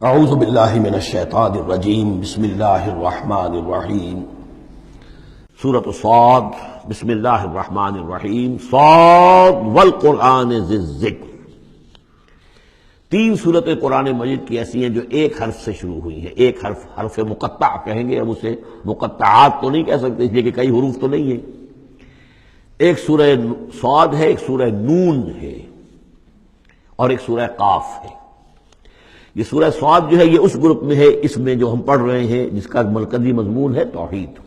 اعوذ باللہ من الشیطان الرجیم بسم اللہ الرحمن الرحیم سورۃ صاد بسم اللہ الرحمن الرحیم صاد والقرآن ذی الذکر۔ تین سورتیں قرآن مجید کی ایسی ہیں جو ایک حرف سے شروع ہوئی ہیں، ایک حرف مقطع کہیں گے، ہم اسے مقطعات تو نہیں کہہ سکتے اس لیے کہ کئی حروف تو نہیں ہیں۔ ایک سورہ صاد ہے، ایک سورہ نون ہے اور ایک سورہ قاف ہے۔ یہ سورہ صاد جو ہے یہ اس گروپ میں ہے، اس میں جو ہم پڑھ رہے ہیں جس کا مرکزی مضمون ہے توحید۔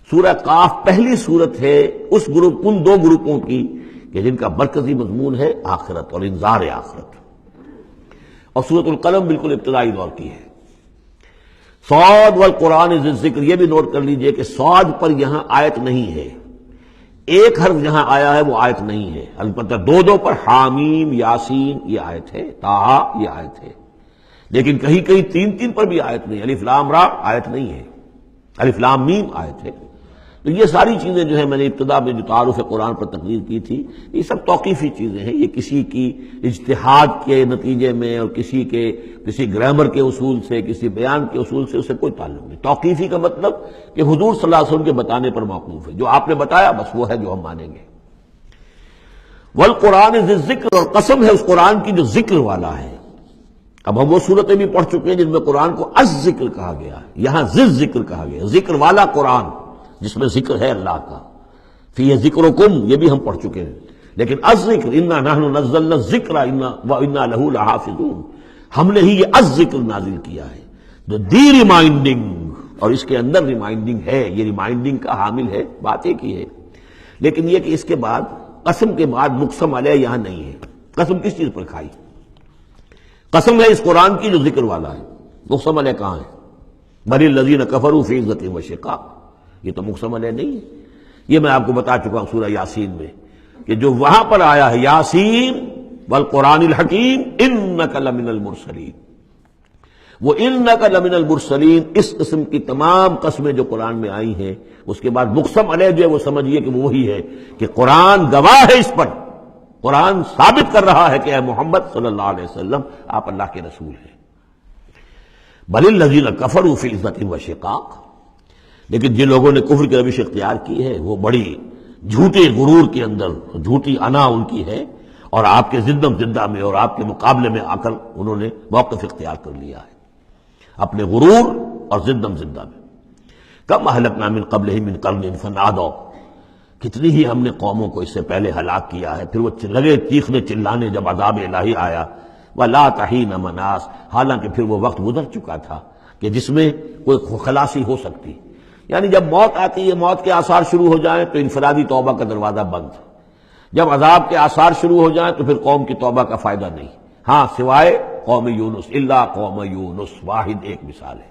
سورہ قاف پہلی سورت ہے اس گروپ، ان دو گروپوں کی کہ جن کا مرکزی مضمون ہے آخرت اور انذار آخرت، اور سورۃ القلم بالکل ابتدائی دور کی ہے۔ صاد والقرآن ذی الذکر، یہ بھی نوٹ کر لیجئے کہ صاد پر یہاں آیت نہیں ہے، ایک حرف جہاں آیا ہے وہ آیت نہیں ہے، البتہ دو پر حامیم یاسین یہ آیت ہے، طٰہٰ یہ آیت ہے، لیکن کہیں کہیں تین پر بھی آیت نہیں، الف لام را آیت نہیں ہے، الف لام میم آیت ہے۔ تو یہ ساری چیزیں جو ہے میں نے ابتدا میں جو تعارف قرآن پر تقریر کی تھی، یہ سب توقیفی چیزیں ہیں، یہ کسی کی اجتہاد کے نتیجے میں اور کسی گرامر کے اصول سے، کسی بیان کے اصول سے اسے کوئی تعلق نہیں۔ توقیفی کا مطلب کہ حضور صلی اللہ علیہ وسلم کے بتانے پر موقوف ہے، جو آپ نے بتایا بس وہ ہے جو ہم مانیں گے۔ والقرآن ذی الذکر، اور قسم ہے اس قرآن کی جو ذکر والا ہے۔ اب ہم وہ صورتیں بھی پڑھ چکے ہیں جن میں قرآن کو الذکر کہا گیا ہے، یہاں ذی الذکر کہا گیا، ذکر والا قرآن جس میں ذکر ہے اللہ کا۔ فیہ ذکرکم یہ بھی ہم پڑھ چکے ہیں، لیکن الذکر انا نحن نزلنا الذکر وانا لہ لحافظون، ہم نے ہی یہ الذکر نازل کیا ہے، دی ریمائنڈنگ، اور اس کے اندر ریمائنڈنگ ہے، یہ ریمائنڈنگ کا حامل ہے، بات ایک ہی ہے، لیکن یہ کہ اس کے بعد قسم کے بعد مقسم علیہ یہاں نہیں ہے۔ قسم کس چیز پر کھائی؟ قسم ہے اس قرآن کی جو ذکر والا ہے، مقسم علیہ کہاں ہے؟ بل الذین کفروا فی عزۃ وشقاق، یہ تو مقسم علیہ نہیں ہے۔ یہ میں آپ کو بتا چکا ہوں سورہ یاسین میں کہ جو وہاں پر آیا ہے یاسین والقرآن الحکیم انک لمن المرسلین، وہ انک لمن المرسلین، اس قسم کی تمام قسمیں جو قرآن میں آئی ہیں اس کے بعد مقسم علیہ جو ہے وہ سمجھیے کہ وہ وہی ہے کہ قرآن گواہ ہے اس پر، قرآن ثابت کر رہا ہے کہ اے محمد صلی اللہ علیہ وسلم آپ اللہ کے رسول ہیں۔ بل الذین کفروا فی عزۃ وشقاق، لیکن جن لوگوں نے کفر کی روش اختیار کی ہے وہ بڑی جھوٹے غرور کے اندر، جھوٹی انا ان کی ہے، اور آپ کے زدم زدہ میں اور آپ کے مقابلے میں آ کر انہوں نے موقف اختیار کر لیا ہے اپنے غرور اور زدم زدہ میں۔ کم اہلکنا من قبلہم من قرن فنادوا، کتنی ہی ہم نے قوموں کو اس سے پہلے ہلاک کیا ہے، پھر وہ لگے چیخنے چلانے جب عذاب الہی آیا، ولا تحین مناص، حالانکہ پھر وہ وقت گزر چکا تھا کہ جس میں کوئی خلاصی ہو سکتی، یعنی جب موت آتی ہے، موت کے آثار شروع ہو جائیں تو انفرادی توبہ کا دروازہ بند، جب عذاب کے آثار شروع ہو جائیں تو پھر قوم کی توبہ کا فائدہ نہیں، ہاں سوائے قوم یونس، الا قوم یونس، واحد ایک مثال ہے۔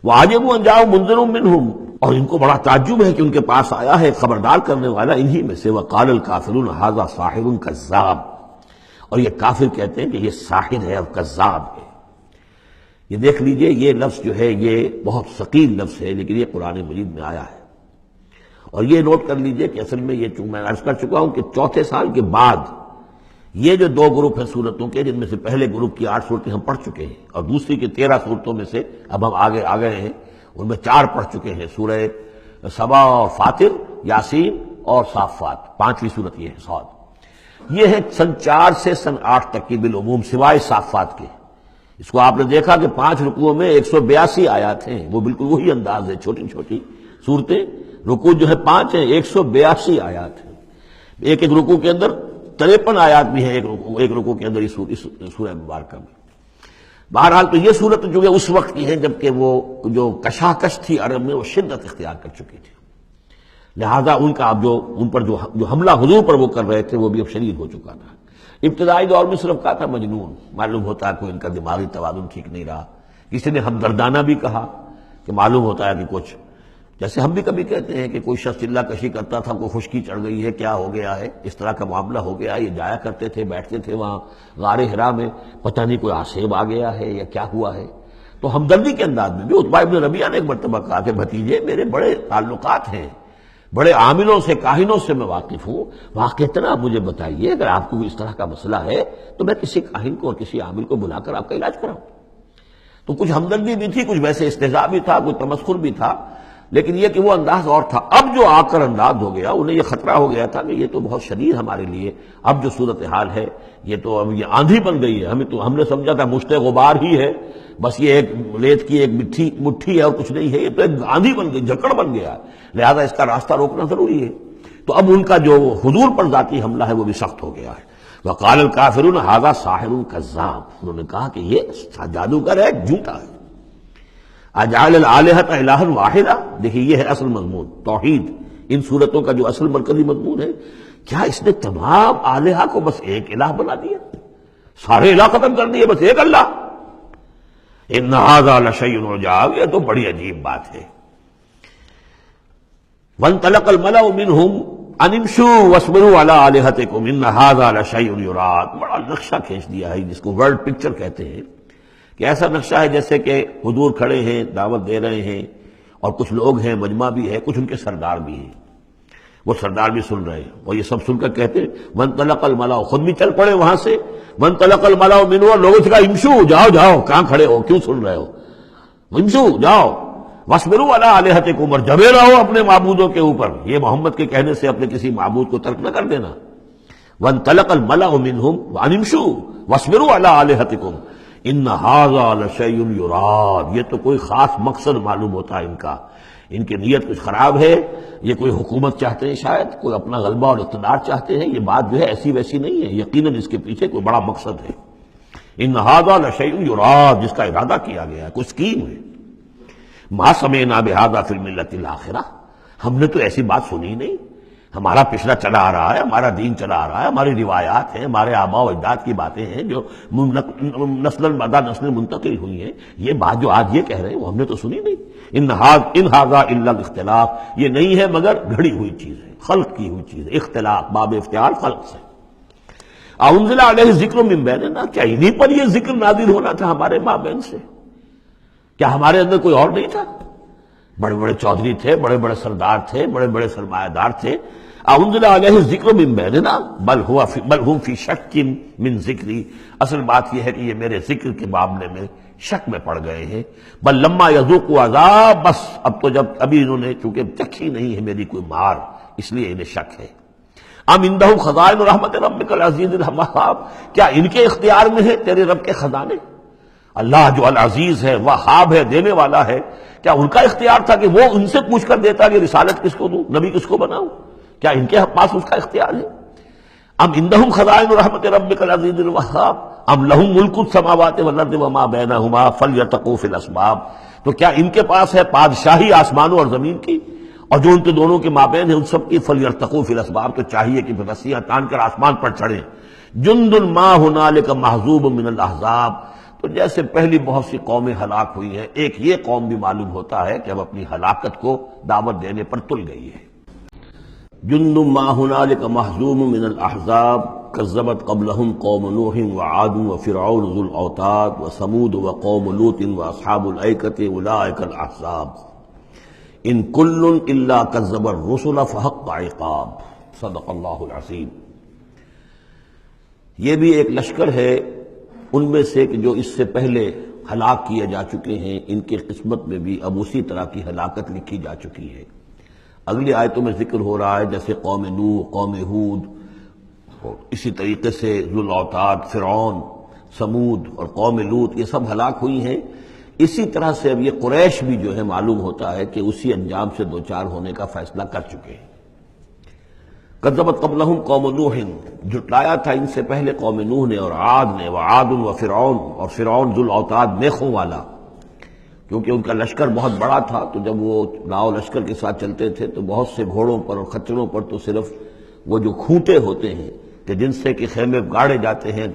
وعجبوا ان جاءهم منذر منهم، اور ان کو بڑا تعجب ہے کہ ان کے پاس آیا ہے خبردار کرنے والا انہی میں سے، وقال الکافرون ھذا ساحر کذاب، اور یہ کافر کہتے ہیں کہ یہ ساحر ہے اور کذاب ہے۔ یہ دیکھ لیجئے یہ لفظ جو ہے یہ بہت ثقیل لفظ ہے، لیکن یہ قرآن مجید میں آیا ہے، اور یہ نوٹ کر لیجئے کہ اصل میں یہ میں عرض کر چکا ہوں کہ چوتھے سال کے بعد یہ جو دو گروپ ہیں صورتوں کے، جن میں سے پہلے گروپ کی 8 صورتیں ہم پڑھ چکے ہیں اور دوسری کی 13 صورتوں میں سے اب ہم آگے آ گئے ہیں، ان میں 4 پڑھ چکے ہیں، سورہ سبا اور فاطر، یاسین اور صافات، 5ویں صورت یہ ہے صاد۔ یہ ہے سن 4 سے سن 8 تک کی بالعموم سوائے صافات کے۔ اس کو آپ نے دیکھا کہ 5 رکوعوں میں 182 آیات ہیں، وہ بالکل وہی انداز ہے، چھوٹی چھوٹی صورتیں، رکوع جو ہے 5 ہیں، 182 آیات ہیں، ایک رکوع کے اندر 53 آیات بھی ہیں، ایک رکوع کے اندر اس سورہ مبارکہ میں۔ بہرحال تو یہ صورت جو ہے اس وقت کی ہے جبکہ وہ جو کشاکش تھی عرب میں وہ شدت اختیار کر چکی تھی، لہذا ان کا اب ان پر جو حملہ حضور پر وہ کر رہے تھے وہ بھی اب شدید ہو چکا تھا۔ ابتدائی دور میں صرف کہا تھا مجنون، معلوم ہوتا ہے کوئی ان کا دماغی توازن ٹھیک نہیں رہا، کسی نے ہمدردانہ بھی کہا کہ معلوم ہوتا ہے کہ کچھ، جیسے ہم بھی کبھی کہتے ہیں کہ کوئی شخص چلہ کشی کرتا تھا، کوئی خشکی چڑھ گئی ہے، کیا ہو گیا ہے، اس طرح کا معاملہ ہو گیا، یہ جایا کرتے تھے، بیٹھتے تھے وہاں غار حرا میں، پتہ نہیں کوئی آسیب آ گیا ہے یا کیا ہوا ہے، تو ہمدردی کے انداز میں بھی عتبہ ابن ربیعہ نے ایک مرتبہ کہا کہ بھتیجے میرے بڑے تعلقات ہیں، بڑے عاملوں سے کاہنوں سے میں واقف ہوں، واقعتاً آپ مجھے بتائیے اگر آپ کو اس طرح کا مسئلہ ہے تو میں کسی کاہن کو اور کسی عامل کو بلا کر آپ کا علاج کراؤں۔ تو کچھ ہمدردی بھی تھی، کچھ ویسے استہزاء بھی تھا، کچھ تمسخر بھی تھا، لیکن یہ کہ وہ انداز اور تھا۔ اب جو آ کر انداز ہو گیا، انہیں یہ خطرہ ہو گیا تھا کہ یہ تو بہت شدید ہمارے لیے اب جو صورتحال ہے، یہ تو اب یہ آندھی بن گئی ہے، ہم نے سمجھا تھا مشت غبار ہی ہے، بس یہ ایک ریت کی ایک مٹھی ہے اور کچھ نہیں ہے، یہ تو ایک آندھی بن گئی، جھکڑ بن گیا، لہذا اس کا راستہ روکنا ضروری ہے۔ تو اب ان کا جو حضور پر ذاتی حملہ ہے وہ بھی سخت ہو گیا ہے۔ وقال الکافرون ھذا ساحر کذاب، انہوں نے کہا کہ یہ جادوگر ہے، جھوٹا ہے۔ اجعل الآلہۃ الہا واحدہ، دیکھیے یہ ہے اصل مضمون توحید، ان صورتوں کا جو اصل مرکزی مضمون ہے، کیا اس نے تمام آلہہ کو بس ایک الہ بنا دیا، سارے الہ ختم کر دیے، بس ایک اللہ؟ ان ھذا لشیء عجاب، یہ تو بڑی عجیب بات ہے۔ وانطلق الملأ منهم ان امشوا واصبروا على آلہتکم ان ھذا لشیء یراد، بڑا نقشہ کھینچ دیا ہے جس کو ورلڈ پکچر کہتے ہیں، کہ ایسا نقشہ ہے جیسے کہ حضور کھڑے ہیں، دعوت دے رہے ہیں، اور کچھ لوگ ہیں، مجمع بھی ہے، کچھ ان کے سردار بھی ہیں، وہ سردار بھی سن رہے ہیں، اور یہ سب سن کر کہتے ہیں وانطلق الملأ، خود بھی چل پڑے وہاں سے، وانطلق الملأ منهم، اور لوگوں سے کہا امشوا، جاؤ جاؤ، کہاں کھڑے ہو، کیوں سن رہے ہو، امشوا جاؤ، واصبروا علی آلہتکم، اور جمے رہو اپنے معبودوں کے اوپر، یہ محمد کے کہنے سے اپنے کسی معبود کو ترک نہ کر دینا۔ وانطلق الملأ منهم ان امشوا واصبروا علی آلہتکم ان ھذا لشیء یراد، یہ تو کوئی خاص مقصد معلوم ہوتا ہے ان کا، ان کی نیت کچھ خراب ہے، یہ کوئی حکومت چاہتے ہیں، شاید کوئی اپنا غلبہ اور اقتدار چاہتے ہیں، یہ بات جو ہے ایسی ویسی نہیں ہے، یقیناً اس کے پیچھے کوئی بڑا مقصد ہے۔ ان ھذا لشیء یراد، جس کا ارادہ کیا گیا ہے، کوئی اسکیم ہے۔ ما سمعنا بھذا فی الملۃ الاخرہ، ہم نے تو ایسی بات سنی نہیں، ہمارا پچھلا چلا آ رہا ہے، ہمارا دین چلا آ رہا ہے، ہماری روایات ہیں، ہمارے آباء و اجداد کی باتیں ہیں جو نسل بعد نسل منتقل ہوئی ہیں، یہ بات جو آج یہ کہہ رہے ہیں وہ ہم نے تو سنی نہیں۔ ان ھذا الا الاختلاف، یہ نہیں ہے مگر گھڑی ہوئی چیز ہے، خلق کی ہوئی چیز ہے، اختلاف باب افتعال خلق سے۔ انزل علیہ ذکر من بیننا، کیا انہی پر یہ ذکر نازل ہونا تھا ہمارے مابین سے؟ کیا ہمارے اندر کوئی اور نہیں تھا؟ بڑے بڑے چودھری تھے، بڑے بڑے سردار تھے، بڑے بڑے سرمایہ دار تھے۔ انزل علیہ ذکر من بیننا بل ہم فی شک من ذکری، اصل بات یہ ہے کہ یہ میرے ذکر کے معاملے میں شک میں پڑ گئے ہیں۔ بل لما یذوقوا عذاب، بس اب تو جب ابھی انہوں نے چونکہ چکھی نہیں ہے میری کوئی مار، اس لیے انہیں شک ہے۔ ام عندہ خزائن رحمت ربک العزیز الوہاب، کیا ان کے اختیار میں ہے تیرے رب کے خزانے؟ اللہ جو العزیز ہے، وہاب ہے، دینے والا ہے، کیا ان کا اختیار تھا کہ وہ ان سے پوچھ کر دیتا کہ رسالت کس کو دوں، نبی کس کو بناؤں؟ کیا ان کے پاس اس کا اختیار ہے؟ ام عندہم خزائن رحمت ربک العزیز الوہاب ام لہم ملک السماوات والارض وما بینہما فلیرتقوا فی الاسباب، تو کیا ان کے پاس ہے بادشاہی آسمانوں اور زمین کی، اور جو ان کے دونوں کے مابین ہے ان سب کی، فلیرتقوا فی الاسباب، تو چاہیے کہ رسیاں تان کر آسمان پر چڑھیں۔ جند ما ہنالک محذوب من الاحزاب، تو جیسے پہلی بہت سی قومیں ہلاک ہوئی ہیں، ایک یہ قوم بھی معلوم ہوتا ہے کہ اب اپنی ہلاکت کو دعوت دینے پر تل گئی ہے۔ جند ما ہنالک محذوب من الاحزاب کذبت قبلہم قوم نوح وعاد وفرعون ذو الاوتاد وثمود وقوم لوط واصحاب الایکۃ اولئک الاحزاب ان کل الا کذب الرسل فحق عقاب، صدق اللہ العظیم۔ یہ بھی ایک لشکر ہے ان میں سے کہ جو اس سے پہلے ہلاک کیے جا چکے ہیں، ان کی قسمت میں بھی اب اسی طرح کی ہلاکت لکھی جا چکی ہے۔ اگلی آیتوں میں ذکر ہو رہا ہے جیسے قوم نوح، قوم ہود، اسی طریقے سے ذو الاوتاد، فرعون، سمود اور قوم لوط، یہ سب ہلاک ہوئی ہیں۔ اسی طرح سے اب یہ قریش بھی جو ہے معلوم ہوتا ہے کہ اسی انجام سے دوچار ہونے کا فیصلہ کر چکے ہیں۔ کذبت قبلہم قوم نوح، جھٹلایا تھا ان سے پہلے قوم نوح نے اور عاد نے، وعاد وفرعون، اور فرعون ذو الاوتاد میخوں والا، کیونکہ ان کا لشکر بہت بڑا تھا، تو جب وہ لاؤ لشکر کے ساتھ چلتے تھے تو بہت سے گھوڑوں پر اور خچروں پر تو صرف وہ جو کھوٹے ہوتے ہیں کہ جن سے کہ خیمے گاڑے جاتے ہیں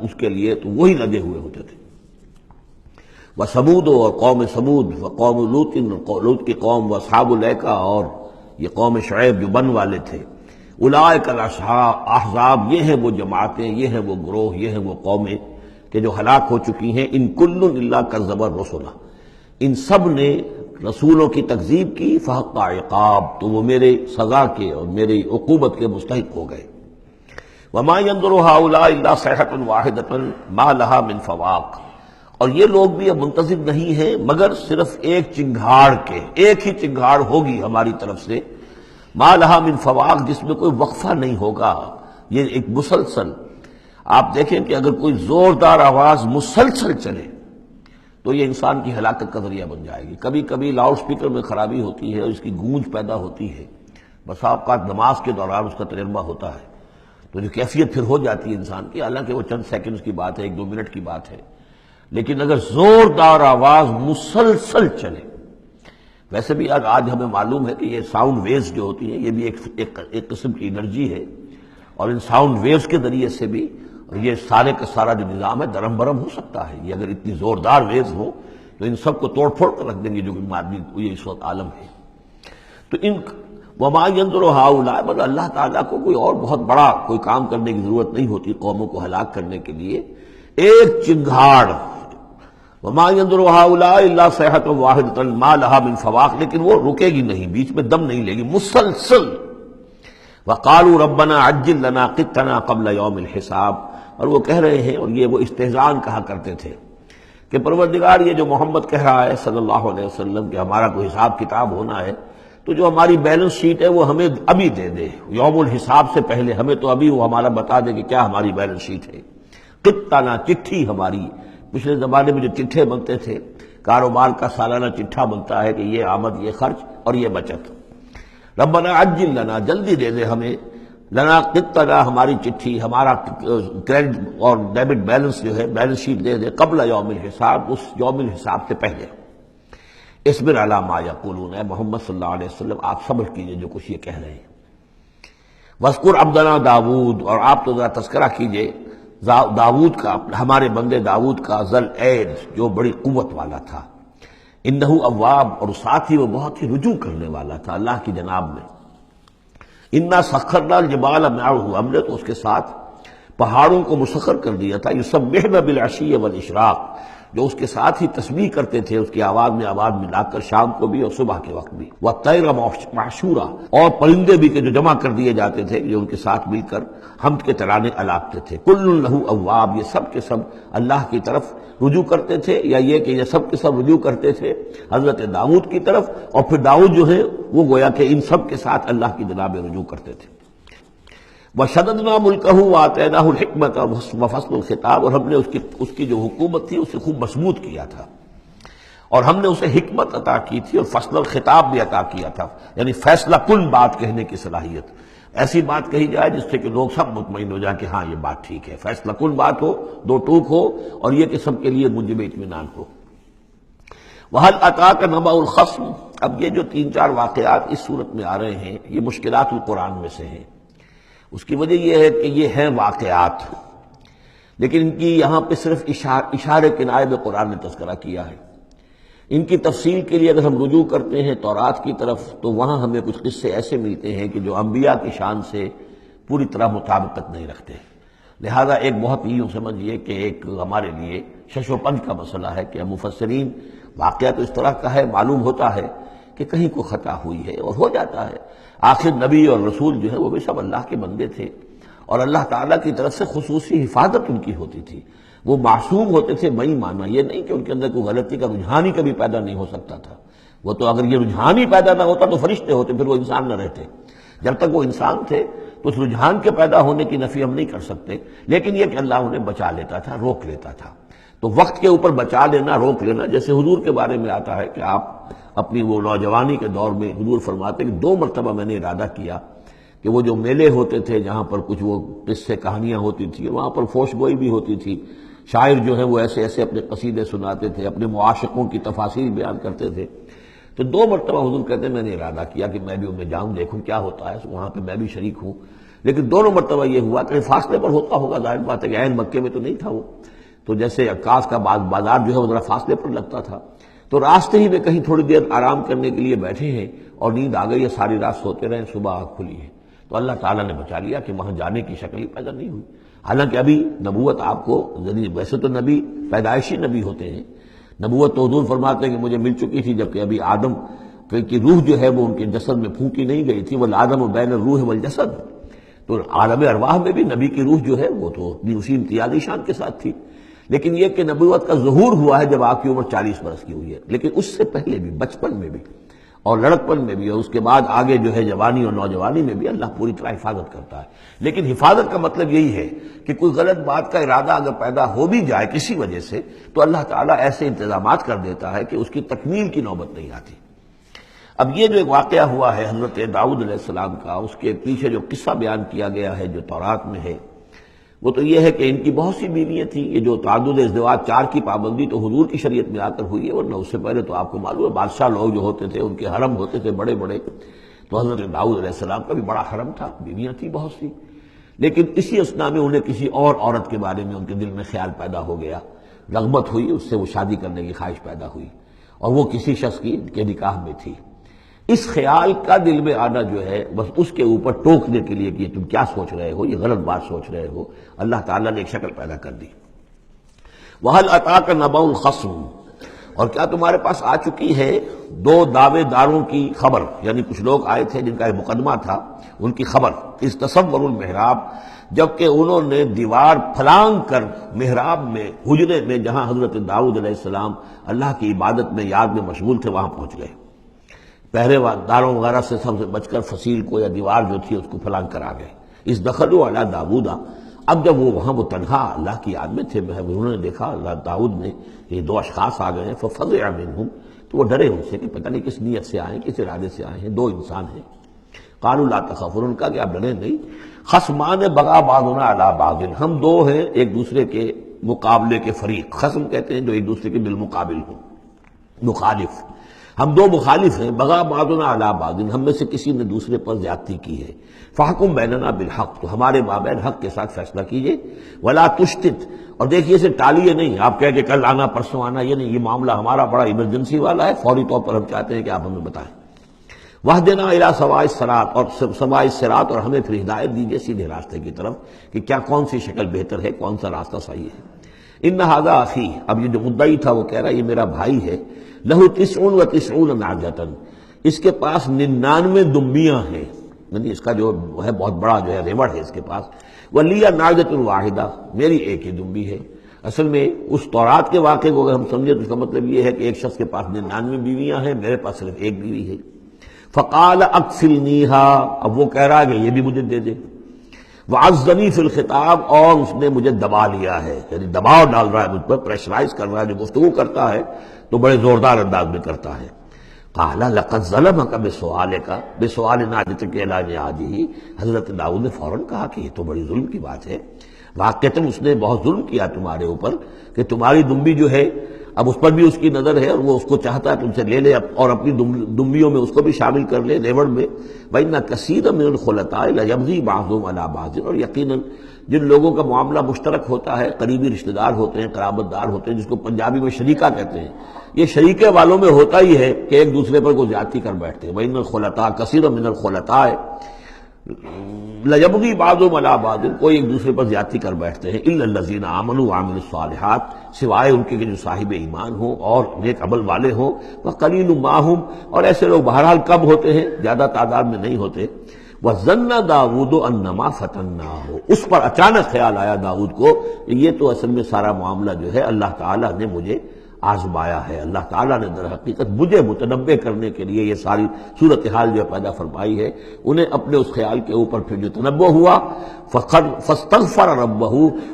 اس کے لیے، تو وہی لگے ہوئے ہوتے تھے۔ وثمود، اور قوم سمود، وقوم لوط، لوط کی قوم، واصحاب الایکہ، اور یہ قوم شعیب جو بن والے تھے، اولئک الاحزاب، یہ ہیں وہ جماعتیں، یہ ہیں وہ گروہ، یہ ہیں وہ قومیں کہ جو ہلاک ہو چکی ہیں۔ ان کل الا کذب الرسل، ان سب نے رسولوں کی تکذیب کی فحق عقاب، تو وہ میرے سزا کے اور میری عقوبت کے مستحق ہو گئے۔ وما ينظر هؤلاء الا صيحة واحدة ما لها من فواق، اور یہ لوگ بھی اب منتظر نہیں ہیں مگر صرف ایک چنگھاڑ کے، ایک ہی چنگھاڑ ہوگی ہماری طرف سے، ما لها من فواق، جس میں کوئی وقفہ نہیں ہوگا، یہ ایک مسلسل۔ آپ دیکھیں کہ اگر کوئی زوردار آواز مسلسل چلے تو یہ انسان کی ہلاکت کا ذریعہ بن جائے گی۔ کبھی کبھی لاؤڈ سپیکر میں خرابی ہوتی ہے اور اس کی گونج پیدا ہوتی ہے، بس اوقات نماز کے دوران اس کا تجربہ ہوتا ہے تو جو کیفیت پھر ہو جاتی ہے انسان کی، حالانکہ وہ چند سیکنڈز کی بات ہے، 1-2 منٹ کی بات ہے، لیکن اگر زوردار آواز مسلسل چلے، ویسے بھی آج ہمیں معلوم ہے کہ یہ ساؤنڈ ویوز جو ہوتی ہیں یہ بھی ایک قسم کی انرجی ہے، اور ان ساؤنڈ ویوز کے ذریعے سے بھی یہ سارے کا سارا جو نظام ہے درم برم ہو سکتا ہے۔ یہ اگر اتنی زوردار ویوز ہو تو ان سب کو توڑ پھوڑ کر رکھ دیں گے جو آدمی یہ اس وقت عالم ہے۔ تو ان وما ينظر هؤلاء، مگر اللہ تعالیٰ کو کوئی اور بہت بڑا کوئی کام کرنے کی ضرورت نہیں ہوتی قوموں کو ہلاک کرنے کے لیے، ایک چنگھاڑ، وما ينظر هؤلاء الا صيحة واحدة ما لها من فواق، لیکن وہ رکے گی نہیں، بیچ میں دم نہیں لے گی، مسلسل۔ وقالوا ربنا عجل لنا قطنا قبل يوم الحساب، اور وہ کہہ رہے ہیں، اور یہ وہ استہزان کہا کرتے تھے کہ پروردگار یہ جو محمد کہہ رہا ہے صلی اللہ علیہ وسلم کہ ہمارا کوئی حساب کتاب ہونا ہے تو جو ہماری بیلنس شیٹ ہے وہ ہمیں ابھی دے دے، یوم الحساب سے پہلے ہمیں تو ابھی وہ ہمارا بتا دے کہ کیا ہماری بیلنس شیٹ ہے۔ قطنا، چٹھی ہماری، پچھلے زمانے میں جو چٹھے بنتے تھے، کاروبار کا سالانہ چٹھا بنتا ہے کہ یہ آمد، یہ خرچ اور یہ بچت۔ ربنا عجل لنا، جلدی دے دے ہمیں، لنا قطنا، ہماری چٹھی، ہمارا کریڈٹ اور ڈیبٹ بیلنس جو ہے بیلنس شیٹ دے دے، قبل یوم الحساب، اس یوم الحساب سے پہلے۔ اصبر علی ما یقولون، اے محمد صلی اللہ علیہ وسلم آپ صبر کیجئے جو کچھ یہ کہہ رہے ہیں۔ واذکر عبدنا داود، اور آپ تو ذرا تذکرہ کیجئے داود کا، ہمارے بندے داود کا، ذل اید، جو بڑی قوت والا تھا، انہ اواب، اور ساتھ ہی وہ بہت ہی رجوع کرنے والا تھا اللہ کی جناب میں۔ انا سخرنا الجبال معه، ہم نے تو اس کے ساتھ پہاڑوں کو مسخر کر دیا تھا، یسبحن بالعشی والاشراق، جو اس کے ساتھ ہی تسبیح کرتے تھے اس کی آواز میں آواز ملا کر، شام کو بھی اور صبح کے وقت بھی۔ والطیر محشورا، اور پرندے بھی کہ جو جمع کر دیے جاتے تھے، جو ان کے ساتھ مل کر حمد کے ترانے الاپتے تھے۔ کل لہ اواب، یہ سب کے سب اللہ کی طرف رجوع کرتے تھے، یا یہ کہ یہ سب کے سب رجوع کرتے تھے حضرت داؤد کی طرف، اور پھر داؤد جو ہے وہ گویا کہ ان سب کے ساتھ اللہ کی جناب رجوع کرتے تھے۔ وَشَدَدْنَا مُلْكَهُ وَآتَيْنَاهُ الْحِكْمَةَ وَفَصْلَ الْخِطَابَ، اور ہم نے اس کی جو حکومت تھی اسے خوب مضبوط کیا تھا، اور ہم نے اسے حکمت عطا کی تھی اور فصل الخطاب بھی عطا کیا تھا، یعنی فیصلہ کن بات کہنے کی صلاحیت، ایسی بات کہی جائے جس سے کہ لوگ سب مطمئن ہو جائیں کہ ہاں یہ بات ٹھیک ہے، فیصلہ کن بات ہو، دو ٹوک ہو، اور یہ کہ سب کے لیے منجم اطمینان ہو۔ وَهَلْ أَتَاكَ نَبَأُ الْخَصْمِ، اب یہ جو 3-4 واقعات اس صورت میں آ رہے ہیں یہ مشکلات القرآن میں سے ہیں۔ اس کی وجہ یہ ہے کہ یہ ہیں واقعات، لیکن ان کی یہاں پہ صرف اشارے کنائے میں قرآن نے تذکرہ کیا ہے۔ ان کی تفصیل کے لیے اگر ہم رجوع کرتے ہیں تورات کی طرف تو وہاں ہمیں کچھ قصے ایسے ملتے ہیں کہ جو انبیاء کی شان سے پوری طرح مطابقت نہیں رکھتے، لہذا ایک بہت ہی یوں سمجھیے کہ ایک ہمارے لیے شش و پنج کا مسئلہ ہے کہ مفسرین واقعہ تو اس طرح کا ہے، معلوم ہوتا ہے کہ کہیں کو خطا ہوئی ہے اور ہو جاتا ہے، آخر نبی اور رسول جو ہے وہ بھی سب اللہ کے بندے تھے، اور اللہ تعالیٰ کی طرف سے خصوصی حفاظت ان کی ہوتی تھی، وہ معصوم ہوتے تھے بئی معنی، یہ نہیں کہ ان کے اندر کوئی غلطی کا رجحان ہی کبھی پیدا نہیں ہو سکتا تھا، وہ تو اگر یہ رجحان ہی پیدا نہ ہوتا تو فرشتے ہوتے، پھر وہ انسان نہ رہتے، جب تک وہ انسان تھے تو اس رجحان کے پیدا ہونے کی نفی ہم نہیں کر سکتے، لیکن یہ کہ اللہ انہیں بچا لیتا تھا، روک لیتا تھا۔ تو وقت کے اوپر بچا لینا، روک لینا، جیسے حضور کے بارے میں آتا ہے کہ آپ اپنی وہ نوجوانی کے دور میں حضور فرماتے کہ 2 مرتبہ میں نے ارادہ کیا کہ وہ جو میلے ہوتے تھے جہاں پر کچھ وہ قصے کہانیاں ہوتی تھیں، وہاں پر فوش گوئی بھی ہوتی تھی، شاعر جو ہے وہ ایسے ایسے اپنے قصیدے سناتے تھے، اپنے معاشقوں کی تفاصیل بیان کرتے تھے، تو 2 مرتبہ حضور کہتے ہیں میں نے ارادہ کیا کہ میں بھی ان میں جاؤں، دیکھوں کیا ہوتا ہے، وہاں پہ میں بھی شریک ہوں، لیکن دونوں مرتبہ یہ ہوا کہ فاصلے پر ہوتا ہوگا، ظاہر بات ہے کہ عین مکے میں تو نہیں تھا وہ، تو جیسے عکاس کا بازار جو ہے وہ ذرا فاصلے پر لگتا تھا، تو راستے ہی میں کہیں تھوڑی دیر آرام کرنے کے لیے بیٹھے ہیں اور نیند آ گئی ہے، ساری رات سوتے رہے، صبح آنکھ کھلی ہے، تو اللہ تعالیٰ نے بچا لیا کہ وہاں جانے کی شکل ہی پیدا نہیں ہوئی، حالانکہ ابھی نبوت آپ کو، ویسے تو نبی پیدائشی نبی ہوتے ہیں، نبوت تو حضور فرماتے ہیں کہ مجھے مل چکی تھی جبکہ ابھی آدم کی روح جو ہے وہ ان کے جسد میں پھونکی نہیں گئی تھی، والآدم بین الروح والجسد، تو عالم ارواح میں بھی نبی کی روح جو ہے وہ تو اسی امتیازی شان کے ساتھ تھی۔ لیکن یہ کہ نبوت کا ظہور ہوا ہے جب آپ کی عمر 40 برس کی ہوئی ہے، لیکن اس سے پہلے بھی بچپن میں بھی اور لڑکپن میں بھی اور اس کے بعد آگے جو ہے جوانی اور نوجوانی میں بھی اللہ پوری طرح حفاظت کرتا ہے۔ لیکن حفاظت کا مطلب یہی ہے کہ کوئی غلط بات کا ارادہ اگر پیدا ہو بھی جائے کسی وجہ سے تو اللہ تعالیٰ ایسے انتظامات کر دیتا ہے کہ اس کی تکمیل کی نوبت نہیں آتی۔ اب یہ جو ایک واقعہ ہوا ہے حضرت داؤد علیہ السلام کا، اس کے پیچھے جو قصہ بیان کیا گیا ہے جو تورات میں ہے، وہ تو یہ ہے کہ ان کی بہت سی بیویاں تھیں۔ یہ جو تعدد ازدواج 4 کی پابندی تو حضور کی شریعت میں آ کر ہوئی ہے، ورنہ اس سے پہلے تو آپ کو معلوم ہے بادشاہ لوگ جو ہوتے تھے ان کے حرم ہوتے تھے بڑے بڑے، تو حضرت داؤد علیہ السلام کا بھی بڑا حرم تھا، بیویاں تھیں بہت سی۔ لیکن اسی اثنا میں انہیں کسی اور عورت کے بارے میں ان کے دل میں خیال پیدا ہو گیا، رغبت ہوئی، اس سے وہ شادی کرنے کی خواہش پیدا ہوئی، اور وہ کسی شخص کے نکاح میں تھی۔ اس خیال کا دل میں آنا جو ہے بس اس کے اوپر ٹوکنے کے لیے کہ تم کیا سوچ رہے ہو، یہ غلط بات سوچ رہے ہو، اللہ تعالیٰ نے ایک شکل پیدا کر دی۔ وَهَلْ أَتَاكَ نَبَأُ الْخَصْمِ، اور کیا تمہارے پاس آ چکی ہے 2 دعوے داروں کی خبر، یعنی کچھ لوگ آئے تھے جن کا ایک مقدمہ تھا، ان کی خبر۔ اِذْ تَصَوَّرُوا الْمِحْرَابَ، جبکہ انہوں نے دیوار پھلانگ کر محراب میں، حجرے میں جہاں حضرت داؤد علیہ السلام اللہ کی عبادت میں یاد میں مشغول تھے وہاں پہنچ گئے۔ پہرے داروں وغیرہ سے سب سے بچ کر فصیل کو یا دیوار جو تھی اس کو پھلانگ کر آ گئے۔ اس دخلوا علی داؤد، اب جب وہ وہاں وہ تنہا اللہ کی یاد میں تھے، انہوں نے دیکھا اللہ داؤد نے یہ 2 اشخاص آ گئے ہیں، ففزع منہم، تو وہ ڈرے ان سے کہ پتہ نہیں کس نیت سے آئے ہیں، کس ارادے سے آئے ہیں، 2 انسان ہیں۔ قالوا لا تخف، ان کا کہ آپ ڈریں نہیں، خصمان بغى بعضنا علی بعض، ہم 2 ہیں ایک دوسرے کے مقابلے کے فریق، خصم کہتے ہیں جو ایک دوسرے کے بالمقابل ہوں، مخالف، ہم 2 مخالف ہیں، بغى بعضنا علی بعض، ہم میں سے کسی نے دوسرے پر زیادتی کی ہے، فاحکم بیننا بالحق، تو ہمارے مابین حق کے ساتھ فیصلہ کیجئے، ولا تشتت، اور دیکھیے اسے ٹالیے نہیں، آپ کہہ کہ کل آنا پرسوں آنا، یہ نہیں، یہ معاملہ ہمارا بڑا ایمرجنسی والا ہے، فوری طور پر ہم چاہتے ہیں کہ آپ ہمیں بتائیں۔ وَاهْدِنَا إِلَىٰ سَوَاءِ الصِّرَاطِ، اور سواء الصراط، اور ہمیں پھر ہدایت دیجیے سیدھے راستے کی طرف کہ کیا کون سی شکل بہتر ہے، کون سا راستہ صحیح ہے۔ ان ھذا اخی، اب یہ جو مدعی تھا وہ کہہ رہا ہے یہ میرا بھائی ہے، لہ 99 نعجۃ، اس کے پاس 99 دمبیاں ہیں، یعنی اس کا جو ہے بہت بڑا جو ہے ریوڑ ہے اس کے پاس، ولی نعجۃ واحدہ، میری ایک ہی دمبی ہے۔ اصل میں اس تورات کے واقعے کو اگر ہم سمجھیں تو اس کا مطلب یہ ہے کہ ایک شخص کے پاس 99 بیویاں ہیں، میرے پاس صرف ایک بیوی ہے۔ فقال اکفلنیھا، اب وہ کہہ رہا ہے کہ یہ بھی مجھے دے دے۔ وعزنی فی الخطاب، اور اس نے مجھے دبا لیا ہے، یعنی دباؤ ڈال رہا ہے مجھ پر، پریشرائز کر رہا ہے، جو گفتگو کرتا ہے تو بڑے زوردار انداز میں کرتا ہے۔ قال لقد ظلمک بسؤالک، بسؤال نعجتک الی نعاجہ، حضرت داؤد نے فوراً کہا کہ یہ تو بڑی ظلم کی بات ہے، واقعتاً اس نے بہت ظلم کیا تمہارے اوپر کہ تمہاری دمبی جو ہے اب اس پر بھی اس کی نظر ہے اور وہ اس کو چاہتا ہے تم سے لے لے اور اپنی دمبیوں میں اس کو بھی شامل کر لے ریوڑ میں۔ وَإِنَّ كَثِيرًا مِنَ الْخُلَطَاءِ لَيَبْغِي بَعْضُهُمْ عَلَىٰ بَعْضٍ، اور یقیناً جن لوگوں کا معاملہ مشترک ہوتا ہے، قریبی رشتہ دار ہوتے ہیں، قرابت دار ہوتے ہیں، جس کو پنجابی میں شریکہ کہتے ہیں، یہ شریکے والوں میں ہوتا ہی ہے کہ ایک دوسرے پر کوئی زیادتی کر بیٹھتے ہیں۔ وَإِنَّ الْخُلَطَاءَ كَثِيرًا مِنَ الْخُلَطَاءِ لَيَبْغِي بَعْضُهُمْ عَلَىٰ بَعْضٍ، کوئی ایک دوسرے پر زیادتی کر بیٹھتے ہیں، إِلَّا الَّذِينَ آمَنُوا وَعَمِلُوا الصَّالِحَاتِ، سوائے ان کے کہ جو صاحب ایمان ہوں اور نیک عمل والے ہوں، وَقَلِيلٌ مَّا هُمْ، اور ایسے لوگ بہرحال کم ہوتے ہیں، زیادہ تعداد میں نہیں ہوتے۔ وَظَنَّ دَاوُودُ أَنَّمَا فَتَنَّاهُ، اس پر اچانک خیال آیا داؤد کو کہ یہ تو اصل میں سارا معاملہ جو ہے اللہ تعالیٰ نے مجھے آزمایا ہے، اللہ تعالیٰ نے در حقیقت مجھے متنبع کرنے کے لیے یہ ساری صورتحال جو پیدا فرمائی ہے۔ انہیں اپنے اس خیال کے اوپر پھر جو تنبع ہوا، فاستغفر ربہ،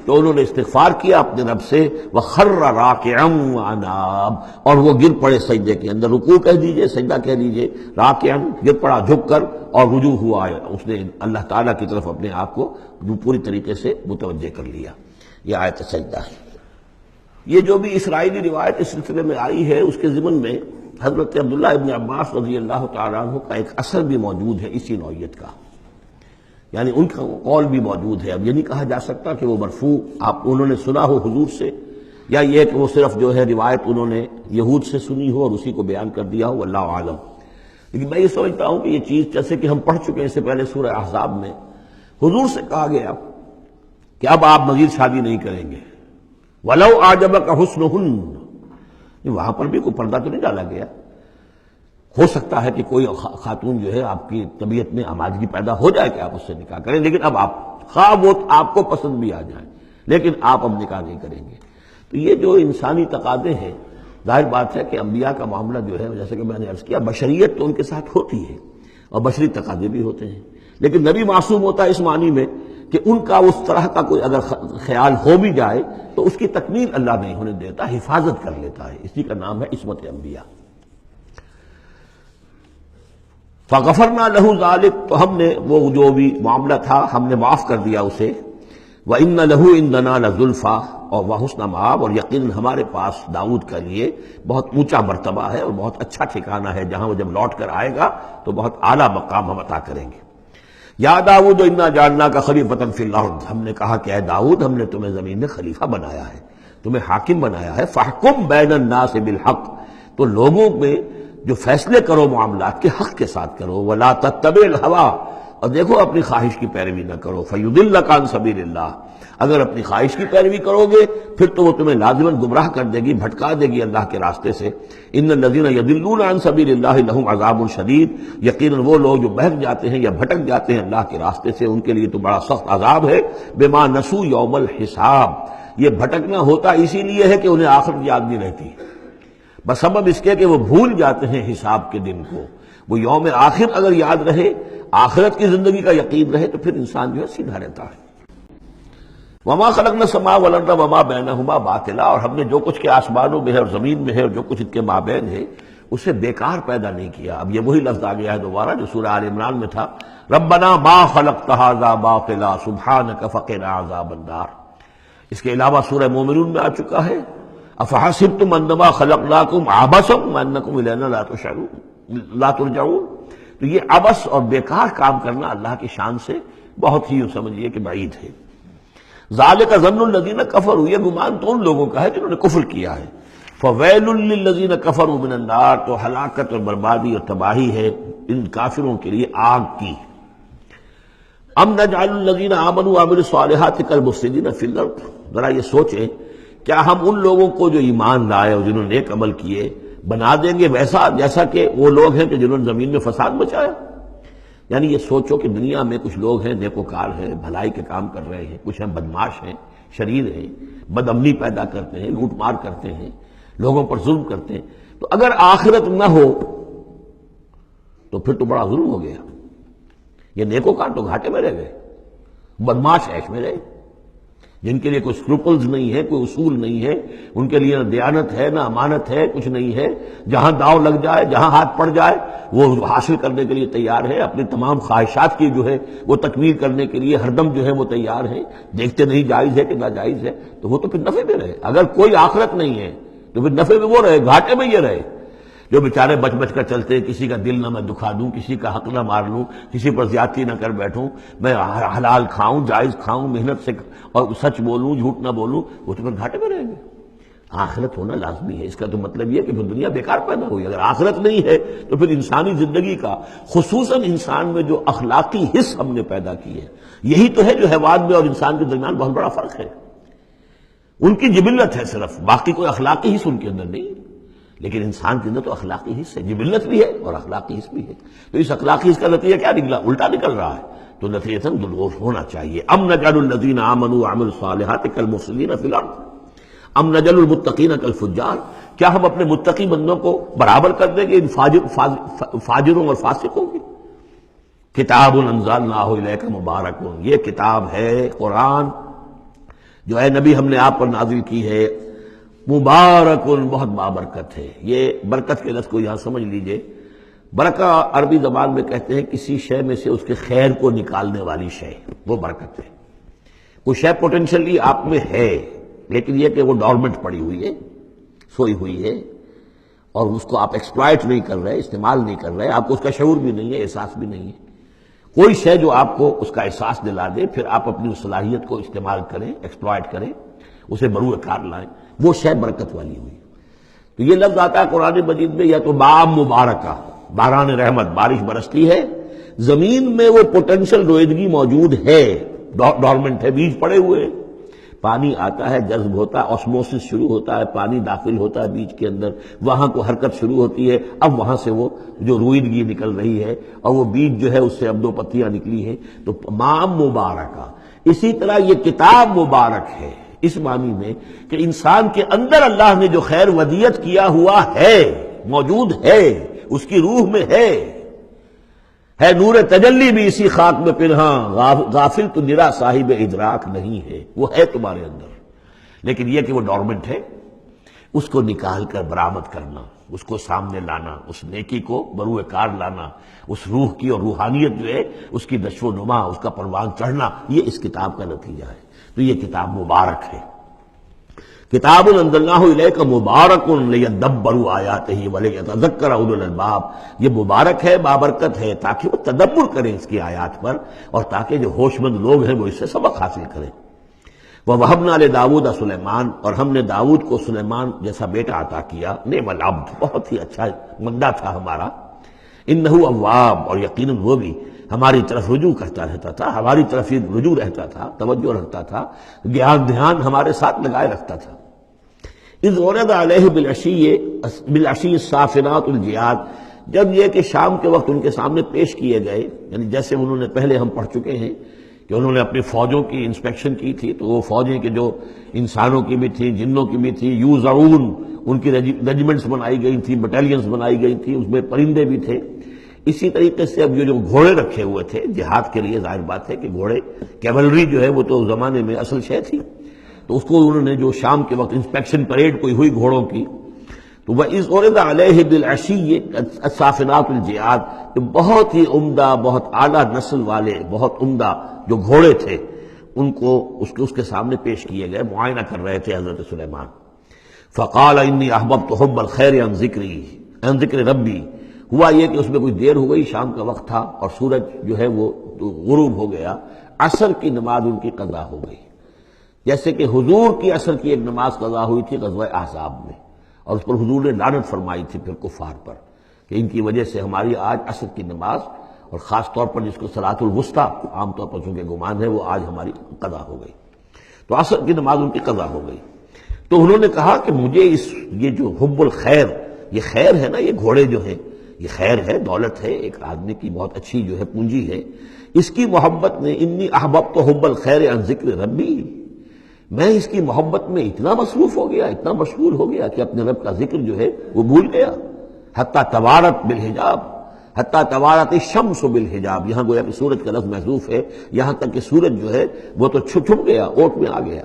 تو انہوں نے استغفار کیا اپنے رب سے، وخر راکعا واناب، اور وہ گر پڑے سجدے کے اندر، رکوع کہہ دیجئے، سجدہ کہہ دیجئے، راکعا گر پڑا جھک کر، اور رجوع ہوا اس نے اللہ تعالیٰ کی طرف اپنے آپ کو پوری طریقے سے متوجہ کر لیا۔ یہ آیت سجدہ ہے۔ یہ جو بھی اسرائیلی روایت اس سلسلے میں آئی ہے اس کے ضمن میں حضرت عبداللہ ابن عباس رضی اللہ تعالیٰ عنہ کا ایک اثر بھی موجود ہے اسی نوعیت کا، یعنی ان کا قول بھی موجود ہے۔ اب یہ نہیں کہا جا سکتا کہ وہ مرفوع انہوں نے سنا ہو حضور سے، یا یہ کہ وہ صرف جو ہے روایت انہوں نے یہود سے سنی ہو اور اسی کو بیان کر دیا ہو، واللہ عالم۔ لیکن میں یہ سمجھتا ہوں کہ یہ چیز جیسے کہ ہم پڑھ چکے ہیں اس سے پہلے سورہ احزاب میں، حضور سے کہا گیا کہ اب آپ مزید شادی نہیں کریں گے، وَلَوْ أَعْجَبَكَ حُسْنُهُنَّ، وہاں پر بھی کوئی پردہ تو نہیں ڈالا گیا. ہو سکتا ہے کہ کوئی خاتون جو ہے آپ کی طبیعت میں آمادگی پیدا ہو جائے کہ آپ اس سے نکاح کریں، لیکن اب آپ خواہ وہ آپ کو پسند بھی آ جائیں لیکن آپ اب نکاح نہیں کریں گے. تو یہ جو انسانی تقاضے ہیں، ظاہر بات ہے کہ انبیاء کا معاملہ جو ہے، جیسے کہ میں نے عرض کیا، بشریت تو ان کے ساتھ ہوتی ہے اور بشری تقاضے بھی ہوتے ہیں، لیکن نبی معصوم ہوتا ہے اس معنی میں کہ ان کا اس طرح کا کوئی اگر خیال ہو بھی جائے تو اس کی تکمیل اللہ نہیں ہونے دیتا، حفاظت کر لیتا ہے. اسی کا نام ہے عصمت انبیاء. فغفرنا لہ ذلک، تو ہم نے وہ جو بھی معاملہ تھا ہم نے معاف کر دیا اسے. وَإِنَّ لَهُ عِندَنَا لَزُلْفَىٰ، اور وَحُسْنَ مآب، اور یقیناً ہمارے پاس داؤد کے لیے بہت اونچا مرتبہ ہے اور بہت اچھا ٹھکانہ ہے، جہاں وہ جب لوٹ کر آئے گا تو بہت اعلیٰ مقام ہم عطا کریں گے. یا داؤد انا جعلناک خلیفۃ فی الارض، ہم نے کہا کہ اے داؤد ہم نے تمہیں زمین میں خلیفہ بنایا ہے، تمہیں حاکم بنایا ہے. فاحکم بین الناس بالحق، تو لوگوں میں جو فیصلے کرو معاملات کے حق کے ساتھ کرو. ولا تتبع الہویٰ، اور دیکھو اپنی خواہش کی پیروی نہ کرو. فیضلک عن سبیل اللہ، اگر اپنی خواہش کی پیروی کرو گے پھر تو وہ تمہیں لازماً گمراہ کر دے گی، بھٹکا دے گی اللہ کے راستے سے. ان الذین یضلون عن سبیل اللہ لہم عذاب شدید، یقیناً وہ لوگ جو بہک جاتے ہیں یا بھٹک جاتے ہیں اللہ کے راستے سے ان کے لیے تو بڑا سخت عذاب ہے. بما نسوا یوم الحساب، یہ بھٹکنا ہوتا اسی لیے ہے کہ انہیں آخرت یاد نہیں رہتی، بس سبب اس کے کہ وہ بھول جاتے ہیں حساب کے دن کو. وہ یوم آخر اگر یاد رہے، آخرت کی زندگی کا یقین رہے تو پھر انسان جو ہے سیدھا رہتا ہے. وما خلقنا السماء والارض وما بینہما باطلا، اور ہم نے جو کچھ کے آسمانوں میں ہے اور زمین میں ہے اور جو کچھ ان کے مابین ہے اسے بیکار پیدا نہیں کیا. اب یہ وہی لفظ آ گیا ہے دوبارہ جو سورہ آل عمران میں تھا، ربنا ما خلقت ھذا باطلا سبحانک فقنا عذاب النار. اس کے علاوہ سورہ مومنون میں آ چکا ہے، افحسبتم انما خلقناکم عبثا وانکم الینا لا ترجعون. تو یہ عبث اور بیکار کام کرنا اللہ کی شان سے بہت ہی سمجھیے کہ بعید ہے. ذالک ظن الذین کفروا، یہ گمان تو ان لوگوں کا ہے جنہوں نے کفر کیا ہے. فویل للذین کفروا من النار، تو ہلاکت اور بربادی اور تباہی ہے ان کافروں کے لیے آگ کی. ام نجعل الذین آمنوا وعملوا الصالحات کالمفسدین فی الارض، ذرا یہ سوچیں کیا ہم ان لوگوں کو جو ایمان لائے اور جنہوں نے نیک عمل کیے بنا دیں گے ویسا جیسا کہ وہ لوگ ہیں کہ جنہوں نے زمین میں فساد مچایا. یعنی یہ سوچو کہ دنیا میں کچھ لوگ ہیں نیکوکار ہیں، بھلائی کے کام کر رہے ہیں، کچھ ہیں بدماش ہیں، شریر ہیں، بد امنی پیدا کرتے ہیں، لوٹ مار کرتے ہیں، لوگوں پر ظلم کرتے ہیں. تو اگر آخرت نہ ہو تو پھر تو بڑا ظلم ہو گیا. یہ نیکوکار تو گھاٹے میں رہ گئے، بدماش عیش میں رہے، جن کے لیے کوئی اسکروپلز نہیں ہے، کوئی اصول نہیں ہے، ان کے لیے نہ دیانت ہے نہ امانت ہے، کچھ نہیں ہے. جہاں داؤ لگ جائے، جہاں ہاتھ پڑ جائے وہ حاصل کرنے کے لیے تیار ہے، اپنی تمام خواہشات کی جو ہے وہ تکمیل کرنے کے لیے ہر دم جو ہے وہ تیار ہے. دیکھتے نہیں جائز ہے کہ ناجائز ہے، تو وہ تو پھر نفع میں رہے. اگر کوئی آخرت نہیں ہے تو پھر نفع میں وہ رہے، گھاٹے میں یہ رہے. جو بیچارے بچ بچ کر چلتے، کسی کا دل نہ میں دکھا دوں، کسی کا حق نہ مار لوں، کسی پر زیادتی نہ کر بیٹھوں، میں حلال کھاؤں، جائز کھاؤں، محنت سے اور سچ بولوں، جھوٹ نہ بولوں، وہ تو پھر گھاٹے میں رہیں گے. آخرت ہونا لازمی ہے. اس کا تو مطلب یہ کہ پھر دنیا بیکار پیدا ہوئی. اگر آخرت نہیں ہے تو پھر انسانی زندگی کا، خصوصاً انسان میں جو اخلاقی حص ہم نے پیدا کی ہے، یہی تو ہے جو حیوان میں اور انسان کے درمیان بہت بڑا فرق ہے. ان کی جبلت ہے صرف، باقی کوئی اخلاقی حص ان کے اندر نہیں. لیکن انسان کے اندر تو اخلاقی حص ہے، جبلت بھی ہے اور اخلاقی حص بھی ہے. تو اس اخلاقی حص کا نتیجہ کیا نکلا؟ الٹا نکل رہا ہے. تو نتیجہ درست ہونا چاہیے. ام نجعل الذین آمنوا وعملوا الصالحات کالمفسدین فی الارض ام نجعل المتقین کالفجار، کیا ہم اپنے متقی بندوں کو برابر کر دیں گے ان فاجروں اور فاسقوں کی؟ کتاب انزلناہ الیک مبارک، یہ کتاب ہے قرآن جو اے نبی ہم نے آپ پر نازل کی ہے، مبارک، بہت بابرکت ہے. یہ برکت کے لفظ کو یہاں سمجھ لیجئے. برکہ عربی زبان میں کہتے ہیں کسی شے میں سے اس کے خیر کو نکالنے والی شے، وہ برکت ہے. کوئی شے پوٹینشلی آپ میں ہے لیکن یہ کہ وہ ڈورمنٹ پڑی ہوئی ہے، سوئی ہوئی ہے، اور اس کو آپ ایکسپلائٹ نہیں کر رہے، استعمال نہیں کر رہے، آپ کو اس کا شعور بھی نہیں ہے، احساس بھی نہیں ہے. کوئی شے جو آپ کو اس کا احساس دلا دے، پھر آپ اپنی اس صلاحیت کو استعمال کریں، ایکسپلائٹ کریں، اسے بروئے کار لائیں، وہ شے برکت والی ہوئی. تو یہ لفظ آتا ہے قرآن مجید میں، یا تو بام مبارکہ، باران رحمت، بارش برستی ہے، زمین میں وہ پوٹینشل رویدگی موجود ہے، ڈورمنٹ ہے، بیج پڑے ہوئے ہیں. پانی آتا ہے، جذب ہوتا ہے، آسموسس شروع ہوتا ہے، پانی داخل ہوتا ہے بیج کے اندر، وہاں کو حرکت شروع ہوتی ہے، اب وہاں سے وہ جو روئیدگی نکل رہی ہے اور وہ بیج جو ہے اس سے اب 2 پتیاں نکلی ہیں، تو ماں مبارکہ۔ اسی طرح یہ کتاب مبارک ہے اس معنی میں کہ انسان کے اندر اللہ نے جو خیر ودیت کیا ہوا ہے، موجود ہے، اس کی روح میں ہے نور تجلی بھی اسی خاک میں پنہاں، غافل تو نرا صاحب ادراک نہیں ہے، وہ ہے تمہارے اندر، لیکن یہ کہ وہ ڈورمنٹ ہے، اس کو نکال کر برآمد کرنا، اس کو سامنے لانا، اس نیکی کو بروئے کار لانا، اس روح کی اور روحانیت جو ہے اس کی نشو و نما، اس کا پروان چڑھنا، یہ اس کتاب کا نتیجہ ہے۔ تو یہ کتاب مبارک ہے، کتاب انزلناہ الیک مبارک لیدبروا آیاتہ ولیتذکر اولو الالباب، یہ مبارک ہے، بابرکت ہے، تاکہ وہ تدبر کریں اس کی آیات پر، اور تاکہ جو ہوش مند لوگ ہیں وہ اس سے سبق حاصل کریں۔ وَوَهَبْنَا لِدَاوُودَ سلیمان، اور ہم نے داؤد کو سلیمان جیسا بیٹا عطا کیا، نعم العبد، بہت ہی اچھا بندہ تھا ہمارا، انہ اواب، اور یقیناً وہ بھی ہماری طرف رجوع کرتا رہتا تھا، ہماری طرف ہی رجوع رہتا تھا، توجہ رکھتا تھا، دھیان ہمارے ساتھ لگائے رکھتا تھا۔ اذ ورد علیہ بالعشی الصافنات الجیاد، جب یہ کہ شام کے وقت ان کے سامنے پیش کیے گئے، یعنی جیسے انہوں نے پہلے ہم پڑھ چکے ہیں کہ انہوں نے اپنی فوجوں کی انسپیکشن کی تھی، تو وہ فوجیں کہ جو انسانوں کی بھی تھیں، جنوں کی بھی تھی، یوزعون، ان کی ریجیمنٹس بنائی گئی تھیں، بٹالینز بنائی گئی تھیں، اس میں پرندے بھی تھے۔ اسی طریقے سے اب یہ جو گھوڑے رکھے ہوئے تھے جہاد کے لیے، ظاہر بات ہے کہ گھوڑے، کیولری جو ہے وہ تو اس زمانے میں اصل شے تھی، تو اس کو انہوں نے جو شام کے وقت انسپیکشن پریڈ کوئی ہوئی گھوڑوں کی، تو وَإِذْ عُرِضَ عَلَيْهِ بِالْعَشِيِّ الصَّافِنَاتُ الْجِيَادُ، کہ بہت ہی عمدہ، بہت اعلیٰ نسل والے، بہت عمدہ جو گھوڑے تھے، ان کو اس کے سامنے پیش کیے گئے، معائنہ کر رہے تھے حضرت سلیمان۔ فَقَالَ إِنِّي أَحْبَبْتُ حُبَّ الْخَيْرِ عَنْ ذِكْرِ رَبِّي، ہوا یہ کہ اس میں کوئی دیر ہو گئی، شام کا وقت تھا اور سورج جو ہے وہ غروب ہو گیا، عصر کی نماز ان کی قضا ہو گئی، جیسے کہ حضور کی عصر کی ایک نماز قضا ہوئی تھی غزوہ احزاب میں، اور اس پر حضور نے لعنت فرمائی تھی پھر کفار پر کہ ان کی وجہ سے ہماری آج عصر کی نماز، اور خاص طور پر جس کو صلاۃ الوسطیٰ عام طور پر چونکہ گمان ہے، وہ آج ہماری قضا ہو گئی، تو عصر کی نماز ان کی قضا ہو گئی۔ تو انہوں نے کہا کہ مجھے یہ جو حب الخیر، یہ خیر ہے نا، یہ گھوڑے جو ہیں یہ خیر ہے، دولت ہے، ایک آدمی کی بہت اچھی جو ہے پونجی ہے، اس کی محبت نے، انی احببت حب الخیر عن ذکر ربی، میں اس کی محبت میں اتنا مصروف ہو گیا، اتنا مشغول ہو گیا کہ اپنے رب کا ذکر جو ہے وہ بھول گیا۔ حتیٰ توارت بالحجاب، حتیٰ توارت الشمس بالحجاب، یہاں گویا کہ سورج کا لفظ محذوف ہے، یہاں تک کہ سورج جو ہے وہ تو چھپ گیا، اوٹ میں آ گیا۔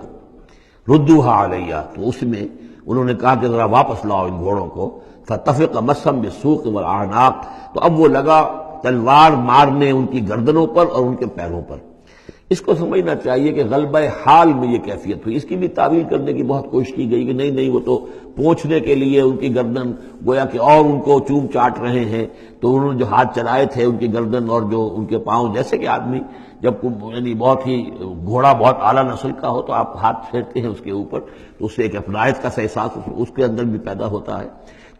ردوہا علیہ، تو اس میں انہوں نے کہا کہ ذرا واپس لاؤ ان گھوڑوں کو۔ فطفق مسم بالسوق والاعناق، تو اب وہ لگا تلوار مارنے ان کی گردنوں پر اور ان کے پیروں پر۔ اس کو سمجھنا چاہیے کہ غلبہ حال میں یہ کیفیت ہوئی۔ اس کی بھی تعویل کرنے کی بہت کوشش کی گئی کہ نہیں وہ تو پوچھنے کے لیے ان کی گردن گویا کہ اور ان کو چوم چاٹ رہے ہیں، تو انہوں نے جو ہاتھ چلائے تھے ان کی گردن اور جو ان کے پاؤں، جیسے کہ آدمی جب یعنی بہت ہی گھوڑا بہت اعلیٰ نسل کا ہو تو آپ ہاتھ پھیرتے ہیں اس کے اوپر، تو اس سے ایک اپنائیت کا احساس اس کے اندر بھی پیدا ہوتا ہے۔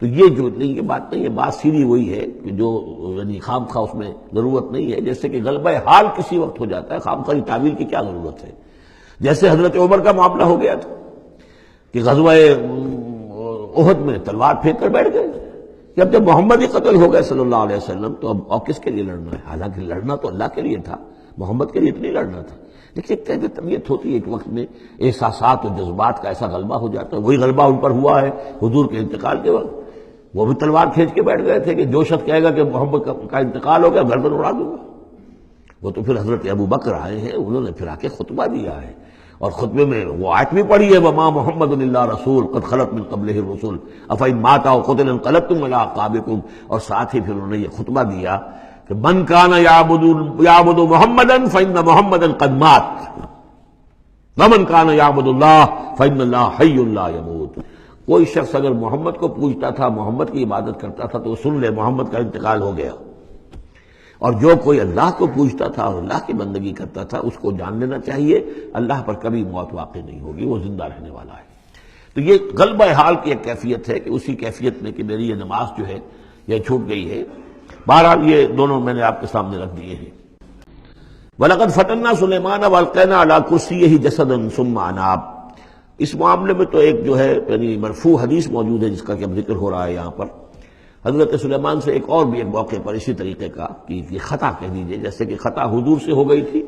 تو یہ جو نہیں، یہ بات نہیں ہے، بات سیدھی وہی ہے کہ جو یعنی خام خواہ اس میں ضرورت نہیں ہے، جیسے کہ غلبہ حال کسی وقت ہو جاتا ہے، خام خواہ تعویل کی کیا ضرورت ہے۔ جیسے حضرت عمر کا معاملہ ہو گیا تھا کہ غزوہ احد میں تلوار پھینک کر بیٹھ گئے، جب محمد ہی قتل ہو گئے صلی اللہ علیہ وسلم، تو اب اور کس کے لیے لڑنا ہے؟ حالانکہ لڑنا تو اللہ کے لیے تھا، محمد کے لیے تو نہیں لڑنا تھا، لیکن ایک طرح طبیعت ہوتی ہے ایک وقت میں احساسات اور جذبات کا ایسا غلبہ ہو جاتا ہے۔ وہی غلبہ ان پر ہوا ہے حضور کے انتقال کے وقت، وہ بھی تلوار کھینچ کے بیٹھ گئے تھے کہ جو شخص کہے گا کہ محمد کا انتقال ہو گیا گردن اڑا دوں گا۔ وہ تو پھر حضرت ابو بکر آئے ہیں، انہوں نے پھر آ کے خطبہ دیا ہے، اور خطبے میں وہ آیت بھی پڑھی ہے، وما محمد الا رسول قد خلت من قبلہ الرسل افإن مات أو قتل انقلبتم على أعقابكم، اور ساتھ ہی پھر انہوں نے یہ خطبہ دیا کہ من كان يعبد محمدا فإن محمدا قد مات ومن كان يعبد الله فإن الله حي لا يموت۔ کوئی شخص اگر محمد کو پوجتا تھا، محمد کی عبادت کرتا تھا، تو سن لے محمد کا انتقال ہو گیا، اور جو کوئی اللہ کو پوجتا تھا اور اللہ کی بندگی کرتا تھا، اس کو جان لینا چاہیے اللہ پر کبھی موت واقع نہیں ہوگی، وہ زندہ رہنے والا ہے۔ تو یہ غلبہ حال کی ایک کیفیت ہے کہ اسی کیفیت میں کہ میری یہ نماز جو ہے یہ چھوٹ گئی ہے۔ بہرحال یہ دونوں میں نے آپ کے سامنے رکھ دیے ہیں۔ وَلَقَدْ فَتَنَّا سُلَيْمَانَ وَأَلْقَيْنَا عَلَى كُرْسِيِّهِ جَسَدًا ثُمَّ أَنَابَ، اس معاملے میں تو ایک جو ہے یعنی مرفوع حدیث موجود ہے جس کا کہ اب ذکر ہو رہا ہے یہاں پر، حضرت سلیمان سے ایک اور بھی ایک موقع پر اسی طریقے کا کہ یہ خطا کہہ دیجئے، جیسے کہ خطا حضور سے ہو گئی تھی،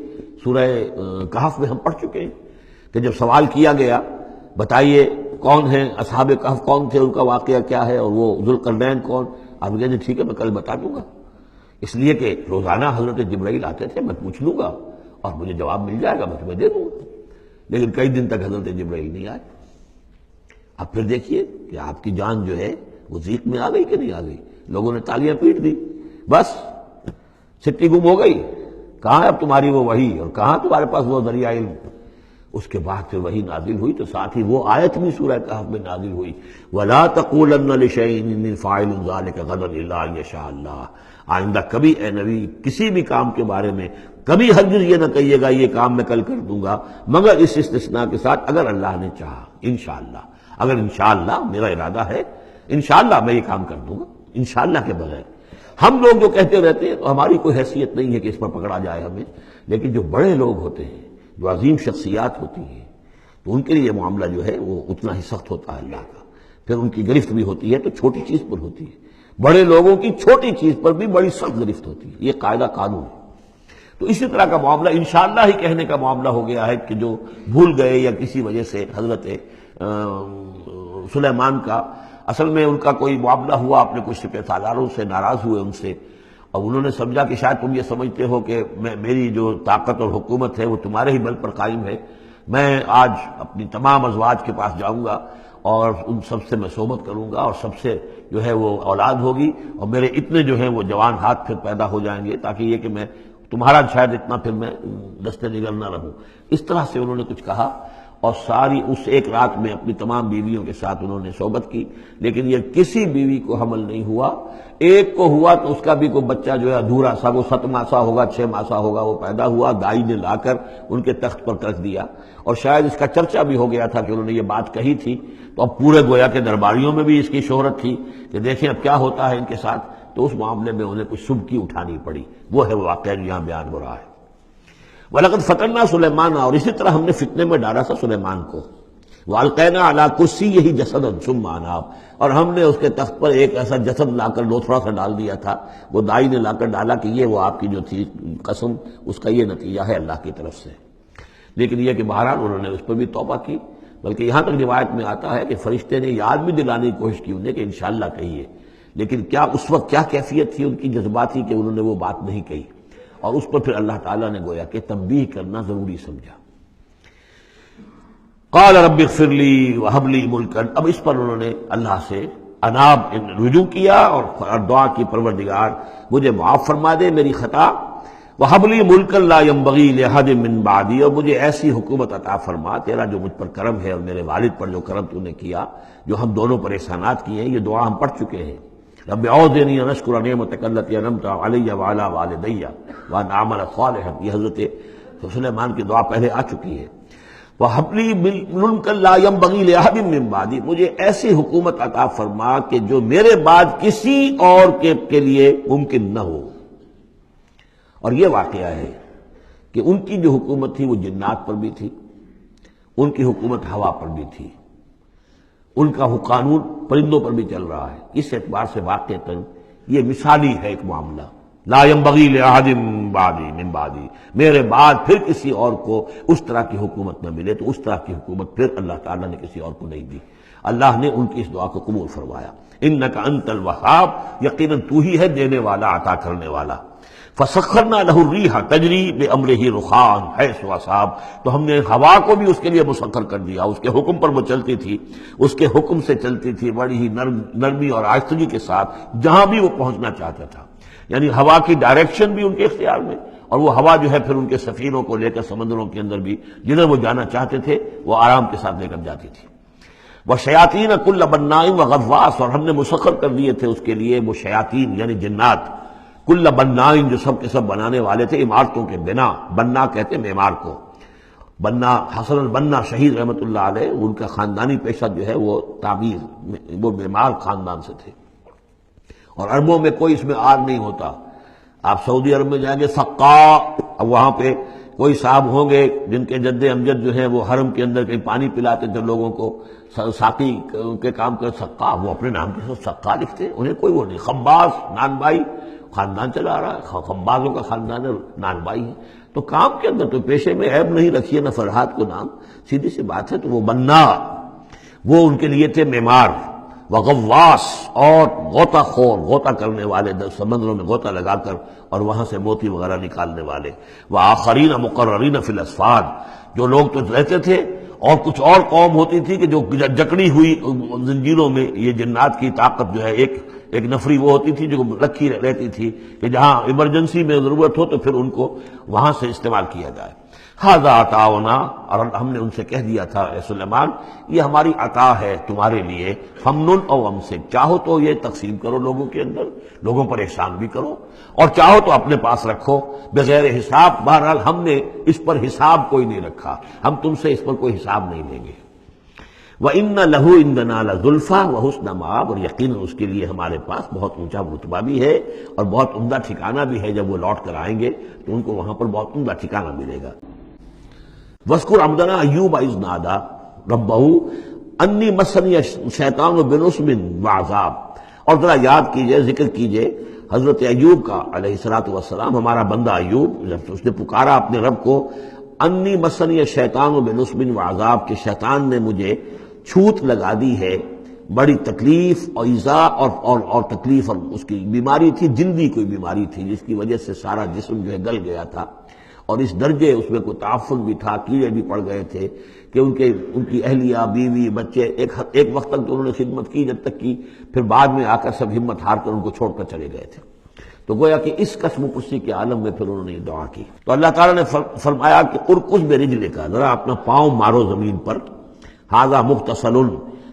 سورہ کہف میں ہم پڑھ چکے ہیں کہ جب سوال کیا گیا بتائیے کون ہیں اصحاب کہف، کون تھے، ان کا واقعہ کیا ہے، اور وہ ذوالقرنین کون، آپ کہتے ٹھیک ہے میں کل بتا دوں گا، اس لیے کہ روزانہ حضرت جبرائیل آتے تھے، میں پوچھ لوں گا اور مجھے جواب مل جائے گا، میں تمہیں دے دوں گا، لیکن کئی دن تک حضرت جبرائیل نہیں آئے۔ اب پھر دیکھیے کہ آپ کی جان جو ہے وہ ضیق میں آ گئی کہ نہیں آ گئی، لوگوں نے تالیاں پیٹ دی، بس چھٹی گم ہو گئی، کہاں ہے اب تمہاری وہ وحی، اور کہاں تمہارے پاس وہ ذریعہ علم۔ اس کے بعد پھر وحی نازل ہوئی تو ساتھ ہی وہ آیت بھی سورہ کہف میں نازل ہوئی، وَلَا تَقُولَنَّ لِشَيْءٍ إِنِّي فَاعِلٌ ذَلِكَ غَدًا إِلَّا أَن يَشَاءَ اللَّهُ، آئندہ کبھی اے نبی کسی بھی کام کے بارے میں کبھی ہرگز یہ نہ کہیے گا یہ کام میں کل کر دوں گا، مگر اس استثناء کے ساتھ اگر اللہ نے چاہا، انشاءاللہ، اگر انشاءاللہ میرا ارادہ ہے انشاءاللہ میں یہ کام کر دوں گا، انشاءاللہ کے بغیر۔ ہم لوگ جو کہتے رہتے ہیں تو ہماری کوئی حیثیت نہیں ہے کہ اس پر پکڑا جائے ہمیں، لیکن جو بڑے لوگ ہوتے ہیں، جو عظیم شخصیات ہوتی ہیں، تو ان کے لیے یہ معاملہ جو ہے وہ اتنا ہی سخت ہوتا ہے اللہ کا، پھر ان کی گرفت بھی ہوتی ہے تو چھوٹی چیز پر ہوتی ہے، بڑے لوگوں کی چھوٹی چیز پر بھی بڑی سخت گرفت ہوتی ہے، یہ قاعدہ قانون ہے۔ تو اسی طرح کا معاملہ انشاءاللہ ہی کہنے کا معاملہ ہو گیا ہے کہ جو بھول گئے یا کسی وجہ سے حضرت سلیمان کا اصل میں ان کا کوئی معاملہ ہوا، اپنے کچھ سپہ سالاروں سے ناراض ہوئے ان سے، اور انہوں نے سمجھا کہ شاید تم یہ سمجھتے ہو کہ میری جو طاقت اور حکومت ہے وہ تمہارے ہی بل پر قائم ہے، میں آج اپنی تمام ازواج کے پاس جاؤں گا اور ان سب سے میں صحبت کروں گا، اور سب سے جو ہے وہ اولاد ہوگی، اور میرے اتنے جو ہیں وہ جوان ہاتھ پھر پیدا ہو جائیں گے، تاکہ یہ کہ میں تمہارا شاید اتنا پھر میں دستے نگر نہ رہوں۔ اس طرح سے انہوں نے کچھ کہا، اور ساری اس ایک رات میں اپنی تمام بیویوں کے ساتھ انہوں نے صحبت کی، لیکن یہ کسی بیوی کو حمل نہیں ہوا، ایک کو ہوا تو اس کا بھی کوئی بچہ جو ہے ادھورا سا، وہ 7 ماسہ ہوگا 6 ماسہ ہوگا، وہ پیدا ہوا، دائی نے لا کر ان کے تخت پر رکھ دیا، اور شاید اس کا چرچا بھی ہو گیا تھا کہ انہوں نے یہ بات کہی تھی، تو اب پورے گویا کے درباریوں میں بھی اس کی شہرت تھی کہ دیکھیں اب کیا ہوتا ہے ان کے ساتھ، تو اس معاملے میں انہیں کچھ سبکی اٹھانی پڑی، وہ ہے وہ واقعہ جو یہاں بیان ہو رہا ہے۔ وَلَقَدْ فَتَنَّا سُلَيْمَانَ، اور اسی طرح ہم نے فتنے میں ڈالا تھا سلیمان کو، وَأَلْقَيْنَا عَلَىٰ كُرْسِيِّهِ جَسَدًا ثُمَّ أَنَابَ، اور ہم نے اس کے تخت پر ایک ایسا جسد لا کر لوتھڑا سا ڈال دیا تھا، وہ دائی نے لا کر ڈالا کہ یہ وہ آپ کی جو تھی قسم، اس کا یہ نتیجہ ہے اللہ کی طرف سے۔ لیکن یہ کہ بہرحال انہوں نے اس پر بھی توبہ کی، بلکہ یہاں تک روایت میں آتا ہے کہ فرشتے نے یاد بھی دلانے کی کوشش کی انہیں کہ انشاءاللہ کہیے، لیکن کیا اس وقت کیا کیفیت تھی ان کی جذباتی کہ انہوں نے وہ بات نہیں کہی، اور اس پر پھر اللہ تعالیٰ نے گویا کہ تنبیہ کرنا ضروری سمجھا۔ قال رب اغفر لی وہب لی ملکا، اب اس پر انہوں نے اللہ سے اناب رجوع کیا اور دعا کی پروردگار مجھے معاف فرما دے میری خطا، وہب لی ملکا لا ينبغی لأحد من بعدی، اور مجھے ایسی حکومت عطا فرما، تیرا جو مجھ پر کرم ہے اور میرے والد پر جو کرم تو نے کیا، جو ہم دونوں پر احسانات کیے ہیں، یہ دعا ہم پڑھ چکے ہیں، رب اعوذنی ان اشکر نعمتک التی انعمت علی وعلی والدی وان اعمل صالحا، یہ حضرت سلیمان کی دعا پہلے آ چکی ہے۔ وَهَبْ لِي مُلْكًا لَا يَنبَغِي لِأَحَدٍ مِّن بَعْدِي، مجھے ایسی حکومت عطا فرما کہ جو میرے بعد کسی اور کے لیے ممکن نہ ہو۔ اور یہ واقعہ ہے کہ ان کی جو حکومت تھی وہ جنات پر بھی تھی، ان کی حکومت ہوا پر بھی تھی، ان کا قانون پرندوں پر بھی چل رہا ہے، اس اعتبار سے واقعتاً یہ مثالی ہے ایک معاملہ، لا ينبغی لأحد من بعدی، میرے بعد پھر کسی اور کو اس طرح کی حکومت نہ ملے، تو اس طرح کی حکومت پھر اللہ تعالیٰ نے کسی اور کو نہیں دی۔ اللہ نے ان کی اس دعا کو قبول فرمایا، انک انت الوہاب، یقیناً تو ہی ہے دینے والا عطا کرنے والا۔ فسخرنا له الریح تجری بامرہ رخاء حیث اصاب، تو ہم نے ہوا کو بھی اس کے لیے مسخر کر دیا، اس کے حکم پر وہ چلتی تھی، اس کے حکم سے چلتی تھی بڑی ہی نرمی اور آہستگی کے ساتھ جہاں بھی وہ پہنچنا چاہتا تھا، یعنی ہوا کی ڈائریکشن بھی ان کے اختیار میں، اور وہ ہوا جو ہے پھر ان کے سفینوں کو لے کر سمندروں کے اندر بھی جدھر وہ جانا چاہتے تھے وہ آرام کے ساتھ لے کر جاتی تھی۔ وشیاطین کل بناء وغواص، اور ہم نے مسخر کر دیے تھے اس کے لیے وہ شیاطین یعنی جنات، کل بناء جو سب کے سب بنانے والے تھے، عمارتوں کے بنا، بنا کہتے ہیں معمار کو، بنا حسن البنا شہید رحمۃ اللہ علیہ ان کا خاندانی پیشہ جو ہے وہ تعمیر، وہ معمار خاندان سے تھے، اور عربوں میں کوئی اس میں آر نہیں ہوتا۔ آپ سعودی عرب میں جائیں گے سقا، اب وہاں پہ کوئی صاحب ہوں گے جن کے جد امجد جو ہیں وہ حرم کے اندر کہیں پانی پلاتے تھے لوگوں کو، ساقی کے کام کر، سقا، وہ اپنے نام کے ساتھ سقا لکھتے، انہیں کوئی وہ نہیں۔ خباز نان بائی خاندان چلا رہا ہے، خبازوں کا خاندان ہے، نان بائی ہے، تو کام کے اندر تو پیشے میں عیب نہیں رکھیے نہ فرحات کو نام، سیدھی سی بات ہے۔ تو وہ بنا، وہ ان کے لیے تھے معمار، وغواص، اور غوطہ خور، غوطہ کرنے والے، سمندروں میں غوطہ لگا کر اور وہاں سے موتی وغیرہ نکالنے والے، وآخرین مقررین فی الاسفاد، جو لوگ تو رہتے تھے، اور کچھ اور قوم ہوتی تھی کہ جو جکڑی ہوئی زنجیروں میں، یہ جنات کی طاقت جو ہے، ایک نفری وہ ہوتی تھی جو رکھی رہتی تھی کہ جہاں ایمرجنسی میں ضرورت ہو تو پھر ان کو وہاں سے استعمال کیا جائے۔ ھذا عطاؤنا، اور ہم نے ان سے کہہ دیا تھا اے سلیمان یہ ہماری عطا ہے تمہارے لیے، فمنن او امسک، چاہو تو یہ تقسیم کرو لوگوں کے اندر، لوگوں پر احسان بھی کرو، اور چاہو تو اپنے پاس رکھو بغیر حساب۔ بہرحال ہم نے اس پر حساب کوئی نہیں رکھا، ہم تم سے اس پر کوئی حساب نہیں لیں گے۔ وَإِنَّ لَهُ عِندَنَا لَزُلْفَىٰ وَحُسْنَ مَآبٍ، اور یقیناً اس کے لیے ہمارے پاس بہت اونچا رتبہ بھی ہے اور بہت عمدہ ٹھکانہ بھی ہے، جب وہ لوٹ کر آئیں گے تو ان کو وہاں پر بہت عمدہ ٹھکانہ ملے گا۔ وَاذْكُرْ عَبْدَنَا أَيُّوبَ إِذْ نَادَىٰ رَبَّهُ أَنِّي مَسَّنِيَ الشَّيْطَانُ بِنُصْبٍ وَعَذَابٍ، اور ذرا یاد کیجئے، ذکر کیجئے حضرت ایوب کا علیہ الصلوۃ والسلام، ہمارا بندہ ایوب، جب اس نے پکارا اپنے رب کو، انی مسنی الشیطان بنصب وعذاب، کہ شیطان نے مجھے چھوت لگا دی ہے، بڑی تکلیف اور ایذا اور تکلیف، اور اس کی بیماری تھی، جلدی کوئی بیماری تھی جس کی وجہ سے سارا جسم جو ہے گل گیا تھا، اور اس درجے اس میں کوئی تعفن بھی تھا، کیڑے بھی پڑ گئے تھے کہ ان کی اہلیہ، بیوی، بچے ایک وقت تک تو انہوں نے خدمت کی، جب تک کی، پھر بعد میں آ کر سب ہمت ہار کر ان کو چھوڑ کر چلے گئے تھے۔ تو گویا کہ اس قسم پرسی کے عالم میں پھر انہوں نے یہ دعا کی، تو اللہ تعالیٰ نے فرمایا کہ ارکض برجلک، ذرا اپنا پاؤں مارو زمین پر، ھذا مغتسل،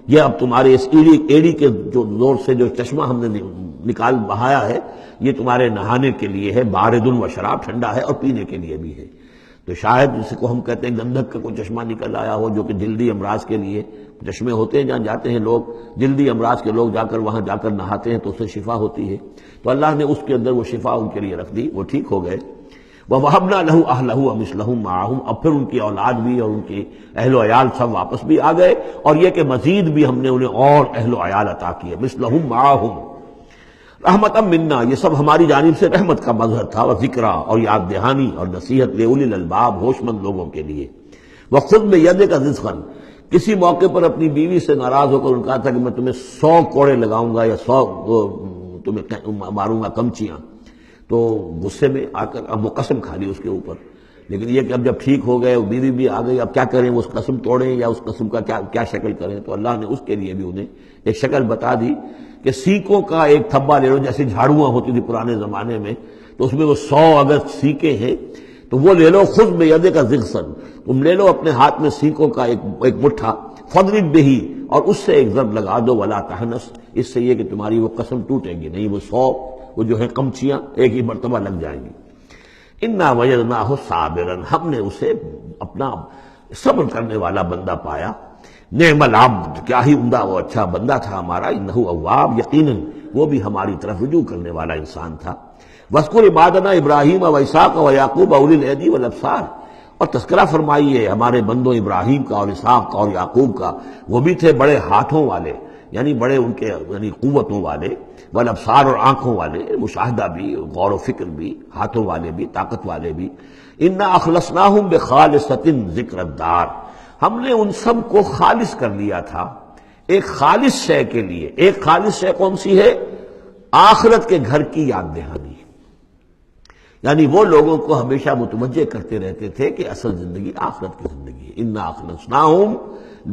یہ اب تمہارے اس ایڑی کے جو زور سے جو چشمہ ہم نے نکال بہایا ہے، یہ تمہارے نہانے کے لیے ہے، بارد و شراب، ٹھنڈا ہے، اور پینے کے لیے بھی ہے۔ تو شاید جس کو ہم کہتے ہیں گندھک کا کوئی چشمہ نکل آیا ہو، جو کہ جلدی امراض کے لیے چشمے ہوتے ہیں، جہاں جاتے ہیں لوگ، جلدی امراض کے لوگ جا کر وہاں جا کر نہاتے ہیں تو اس سے شفا ہوتی ہے، تو اللہ نے اس کے اندر وہ شفا ان کے لیے رکھ دی، وہ ٹھیک ہو گئے۔ وَوَهَبْنَا لَهُ أَهْلَهُ وَمِثْلَهُم مَّعَهُمْ، اب پھر ان کی اولاد بھی اور ان کی اہل و عیال سب واپس بھی آ گئے، اور یہ کہ مزید بھی ہم نے انہیں اور اہل و عیال عطا کیے، مِثْلَهُم مَّعَهُمْ رحمتًا منا، یہ سب ہماری جانب سے رحمت کا مظہر تھا، وذکریٰ، اور یاد دہانی اور نصیحت، لأولی الالباب، ہوش مند لوگوں کے لیے۔ وَخُذْ بِيَدِكَ رِزْقًا، کسی موقع پر اپنی بیوی سے ناراض ہو کر ان کا تھا کہ میں تمہیں 100 کوڑے لگاؤں گا یا 100 تمہیں ماروں گا کمچیاں، تو غصے میں آ کر اب وہ قسم کھا لی اس کے اوپر، لیکن یہ کہ اب جب ٹھیک ہو گئے، بیوی بھی آ گئی، اب کیا کریں، وہ اس قسم توڑیں یا اس قسم کا کیا شکل کریں، تو اللہ نے اس کے لیے بھی انہیں ایک شکل بتا دی کہ سیکوں کا ایک تھبا لے لو، جیسے جھاڑواں ہوتی تھی پرانے زمانے میں، تو اس میں وہ 100 اگر سیکیں ہیں تو وہ لے لو، خذ بیدک ضغثا، تم لے لو اپنے ہاتھ میں سیکوں کا ایک مٹھا، فاضرب بہ، اور اس سے ایک ضرب لگا دو، ولا تحنث، اس سے یہ کہ تمہاری وہ قسم ٹوٹے گی نہیں، وہ 100 وہ جو ہے کمچیاں ایک ہی مرتبہ لگ جائیں گی۔ انا وجدناہ صابرا، ہم نے اسے اپنا صبر کرنے والا بندہ پایا، نعم العبد، کیا ہی عمدہ وہ اچھا بندہ تھا ہمارا، انہ اواب، یقیناً وہ بھی ہماری طرف رجوع کرنے والا انسان تھا۔ واذکر عبادنا ابراہیم واسحاق ویعقوب اولی الایدی والابصار، اور تذکرہ فرمائیے ہمارے بندوں ابراہیم کا اور اسحاق کا اور یعقوب کا، وہ بھی تھے بڑے ہاتھوں والے، یعنی بڑے ان کے یعنی قوتوں والے، والابصار، اور آنکھوں والے، مشاہدہ بھی، غور و فکر بھی، ہاتھوں والے بھی، طاقت والے بھی۔ انا اخلصناہم بخالصۃ ذکر الدار، ہم نے ان سب کو خالص کر لیا تھا ایک خالص شے کے لیے۔ ایک خالص شے کون سی ہے؟ آخرت کے گھر کی یاد دہانی، یعنی وہ لوگوں کو ہمیشہ متوجہ کرتے رہتے تھے کہ اصل زندگی آخرت کی زندگی ہے۔ انا اخلصناہم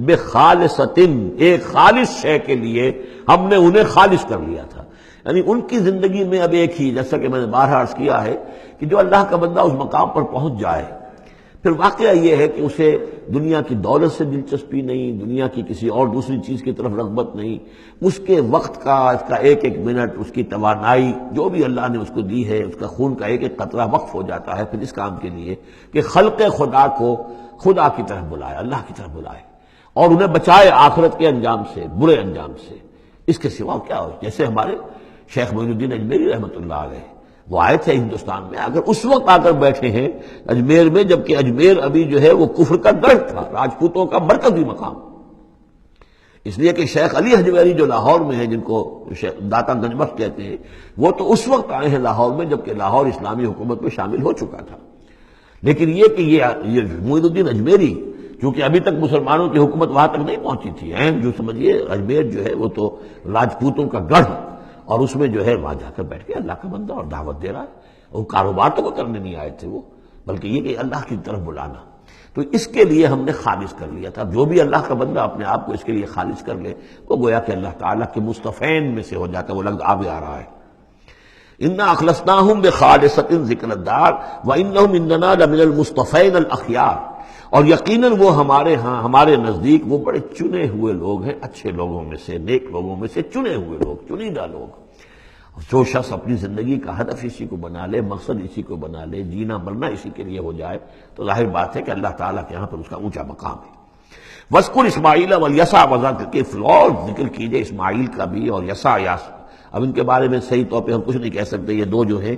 بخالصۃ، ایک خالص شے کے لیے ہم نے انہیں خالص کر لیا تھا، یعنی ان کی زندگی میں اب ایک ہی، جیسا کہ میں نے بارہا عرض کیا ہے کہ جو اللہ کا بندہ اس مقام پر پہنچ جائے، پھر واقعہ یہ ہے کہ اسے دنیا کی دولت سے دلچسپی نہیں، دنیا کی کسی اور دوسری چیز کی طرف رغبت نہیں، اس کے وقت کا، اس کا ایک ایک منٹ، اس کی توانائی جو بھی اللہ نے اس کو دی ہے، اس کا خون کا ایک ایک قطرہ وقف ہو جاتا ہے پھر اس کام کے لیے کہ خلق خدا کو خدا کی طرف بلائے، اللہ کی طرف بلائے، اور انہیں بچائے آخرت کے انجام سے، برے انجام سے۔ اس کے سوا کیا ہو، جیسے ہمارے شیخ معین الدین اجمیری رحمۃ اللہ علیہ، وہ آئے تھے ہندوستان میں، اگر اس وقت آ کر بیٹھے ہیں اجمیر میں، جبکہ اجمیر ابھی جو ہے وہ کفر کا گڑھ تھا، راجپوتوں کا مرکزی مقام، اس لیے کہ شیخ علی حجویری جو لاہور میں ہیں، جن کو داتا گنج بخش کہتے ہیں، وہ تو اس وقت آئے ہیں لاہور میں جبکہ لاہور اسلامی حکومت میں شامل ہو چکا تھا۔ لیکن یہ کہ یہ معین الدین اجمیری، کیونکہ ابھی تک مسلمانوں کی حکومت وہاں تک نہیں پہنچی تھی، جو سمجھیے اجمیر جو ہے وہ تو راجپوتوں کا گڑھ، اور اس میں جو ہے وہاں جا کر بیٹھ کے اللہ کا بندہ اور دعوت دے رہا ہے، وہ کاروبار تو وہ کرنے نہیں آئے تھے وہ، بلکہ یہ کہ اللہ کی طرف بلانا۔ تو اس کے لیے ہم نے خالص کر لیا تھا۔ جو بھی اللہ کا بندہ اپنے آپ کو اس کے لیے خالص کر لے، وہ گویا کہ اللہ تعالیٰ کے مصطفین میں سے ہو جاتا ہے، وہ لفظ آگے آ رہا ہے، انا اخلصناہم بخالصۃ ذکر الدار وانہم عندنا لمن المصطفین الاخیار، اور یقیناً وہ ہمارے ہاں، ہمارے نزدیک وہ بڑے چنے ہوئے لوگ ہیں، اچھے لوگوں میں سے، نیک لوگوں میں سے چنے ہوئے لوگ، چنیدہ لوگ۔ جو شخص اپنی زندگی کا ہدف اسی کو بنا لے، مقصد اسی کو بنا لے، جینا مرنا اسی کے لیے ہو جائے، تو ظاہر بات ہے کہ اللہ تعالیٰ کے یہاں پر اس کا اونچا مقام ہے۔ وَاذْكُرْ إِسْمَاعِيلَ وَالْيَسَعَ وَذَا الْكِفْلِ، اور ذکر کیجئے اسماعیل کا بھی اور یسع۔ اب ان کے بارے میں صحیح طور پہ ہم کچھ نہیں کہہ سکتے، یہ دو جو ہیں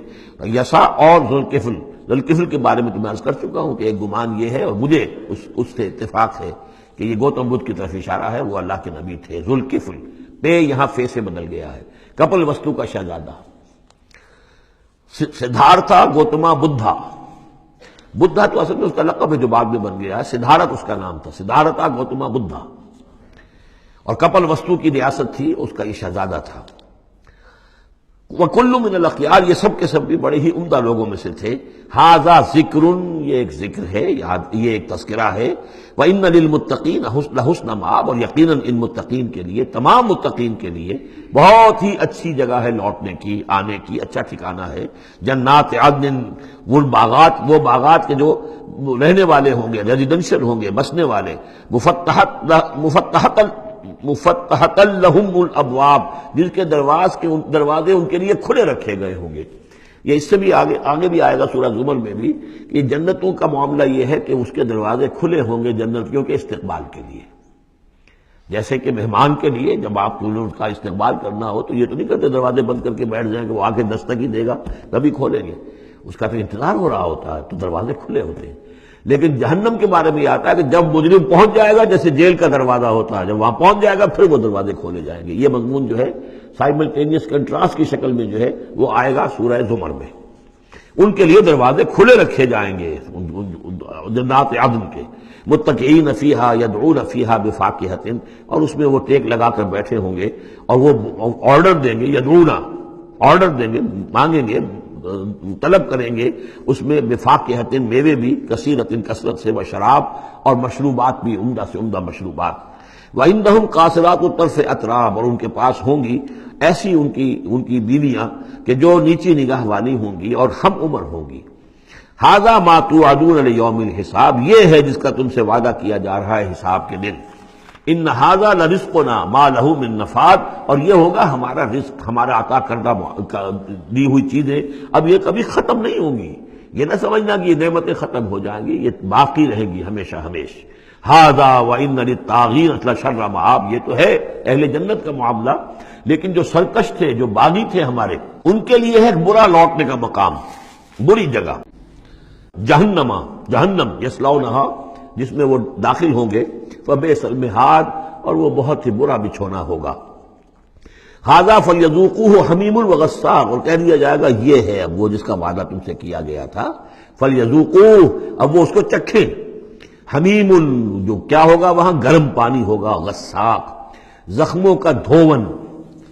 یسع اور ذوالکفل۔ ذوالکفل کے بارے میں تو میں عرض کر چکا ہوں کہ ایک گمان یہ ہے، اور مجھے اس سے اتفاق ہے کہ یہ گوتم بدھ کی طرف اشارہ ہے، وہ اللہ کے نبی تھے۔ ذوالکفل، پے یہاں فے سے بدل گیا ہے، کپل وستو کا شہزادہ۔ سدھارتھا گوتما بدھا، بدھا تو اصل میں اس کا لقب ہے جو بعد میں بن گیا ہے، سدھارتھ اس کا نام تھا، سدھارتھا گوتما بدھا، اور کپل وستو کی ریاست تھی، اس کا یہ شہزادہ تھا۔ وَكُلُّ مِنَ الْأَخْيَارِ، یہ سب کے سب بھی بڑے ہی عمدہ لوگوں میں سے تھے۔ ھذا ذکر، یہ ایک ذکر ہے، یہ ایک تذکرہ ہے۔ وَإِنَّ لِلْمُتَّقِينَ لَحُسْنَ مآب، اور یقیناً ان متقین کے لیے، تمام متقین کے لیے بہت ہی اچھی جگہ ہے لوٹنے کی، آنے کی، اچھا ٹھکانہ ہے۔ جنات عدن، وہ باغات کے جو رہنے والے ہوں گے، ریزیڈنشل ہوں گے، بسنے والے، مفتحۃ لہم الابواب، جن کے دروازے ان کے لیے کھلے رکھے گئے ہوں گے۔ یہ اس سے بھی آگے بھی آئے گا سورہ زمر میں بھی، کہ جنتوں کا معاملہ یہ ہے کہ اس کے دروازے کھلے ہوں گے جنتیوں کے استقبال کے لیے۔ جیسے کہ مہمان کے لیے جب آپ کو ان کا استقبال کرنا ہو تو یہ تو نہیں کرتے دروازے بند کر کے بیٹھ جائیں کہ وہ آ کے دستک ہی دے گا تبھی کھولیں گے، اس کا تو انتظار ہو رہا ہوتا ہے، تو دروازے کھلے ہوتے ہیں۔ لیکن جہنم کے بارے میں یہ آتا ہے کہ جب مجرم پہنچ جائے گا، جیسے جیل کا دروازہ ہوتا ہے، جب وہاں پہنچ جائے گا پھر وہ دروازے کھولے جائیں گے۔ یہ مضمون جو ہے سائملٹینیس کنٹراسٹ کی شکل میں جو ہے وہ آئے گا سورہ زمر میں۔ ان کے لیے دروازے کھلے رکھے جائیں گے جنات عدن کے، متکئین فیہا یدعون فیہا بفاکہۃ، اور اس میں وہ ٹیک لگا کر بیٹھے ہوں گے اور وہ آرڈر دیں گے، یدعون آرڈر دیں گے، مانگیں گے، طلب کریں گے اس میں بفاکہۃ، میوے بھی، کثیرۃ کثرت سے، وشراب، اور مشروبات بھی، عمدہ سے عمدہ مشروبات۔ وعندہم قاصرات الطرف اتراب، اور ان کے پاس ہوں گی ایسی ان کی بیویاں کہ جو نیچی نگاہ والی ہوں گی اور ہم عمر ہوں گی۔ ھذا ما توعدون لیوم الحساب، یہ ہے جس کا تم سے وعدہ کیا جا رہا ہے حساب کے دن۔ ان ھذا لرزقنا ما لہ من نفاد، اور یہ ہوگا ہمارا رزق، ہمارا عطا کردہ دی ہوئی چیزیں اب یہ کبھی ختم نہیں ہوں گی۔ یہ نہ سمجھنا کہ یہ نعمتیں ختم ہو جائیں گی، یہ باقی رہیں گی ہمیشہ ہمیش۔ ھذا وان للطاغین لشر مآب، یہ تو ہے اہل جنت کا معاملہ، لیکن جو سرکش تھے، جو باغی تھے ہمارے، ان کے لیے ہے برا لوٹنے کا مقام، بری جگہ۔ جہنم یصلونھا، جس میں وہ داخل ہوں گے، فبئس المہاد، اور وہ بہت ہی برا بچھونا ہوگا۔ ھذا فلیذوقوہ حمیم وغساق، اور کہہ دیا جائے گا یہ ہے اب وہ جس کا وعدہ تم سے کیا گیا تھا، فلیذوقوہ، اب وہ اس کو چکھیں۔ حمیم، جو کیا ہوگا وہاں گرم پانی ہوگا، غساق، زخموں کا دھون،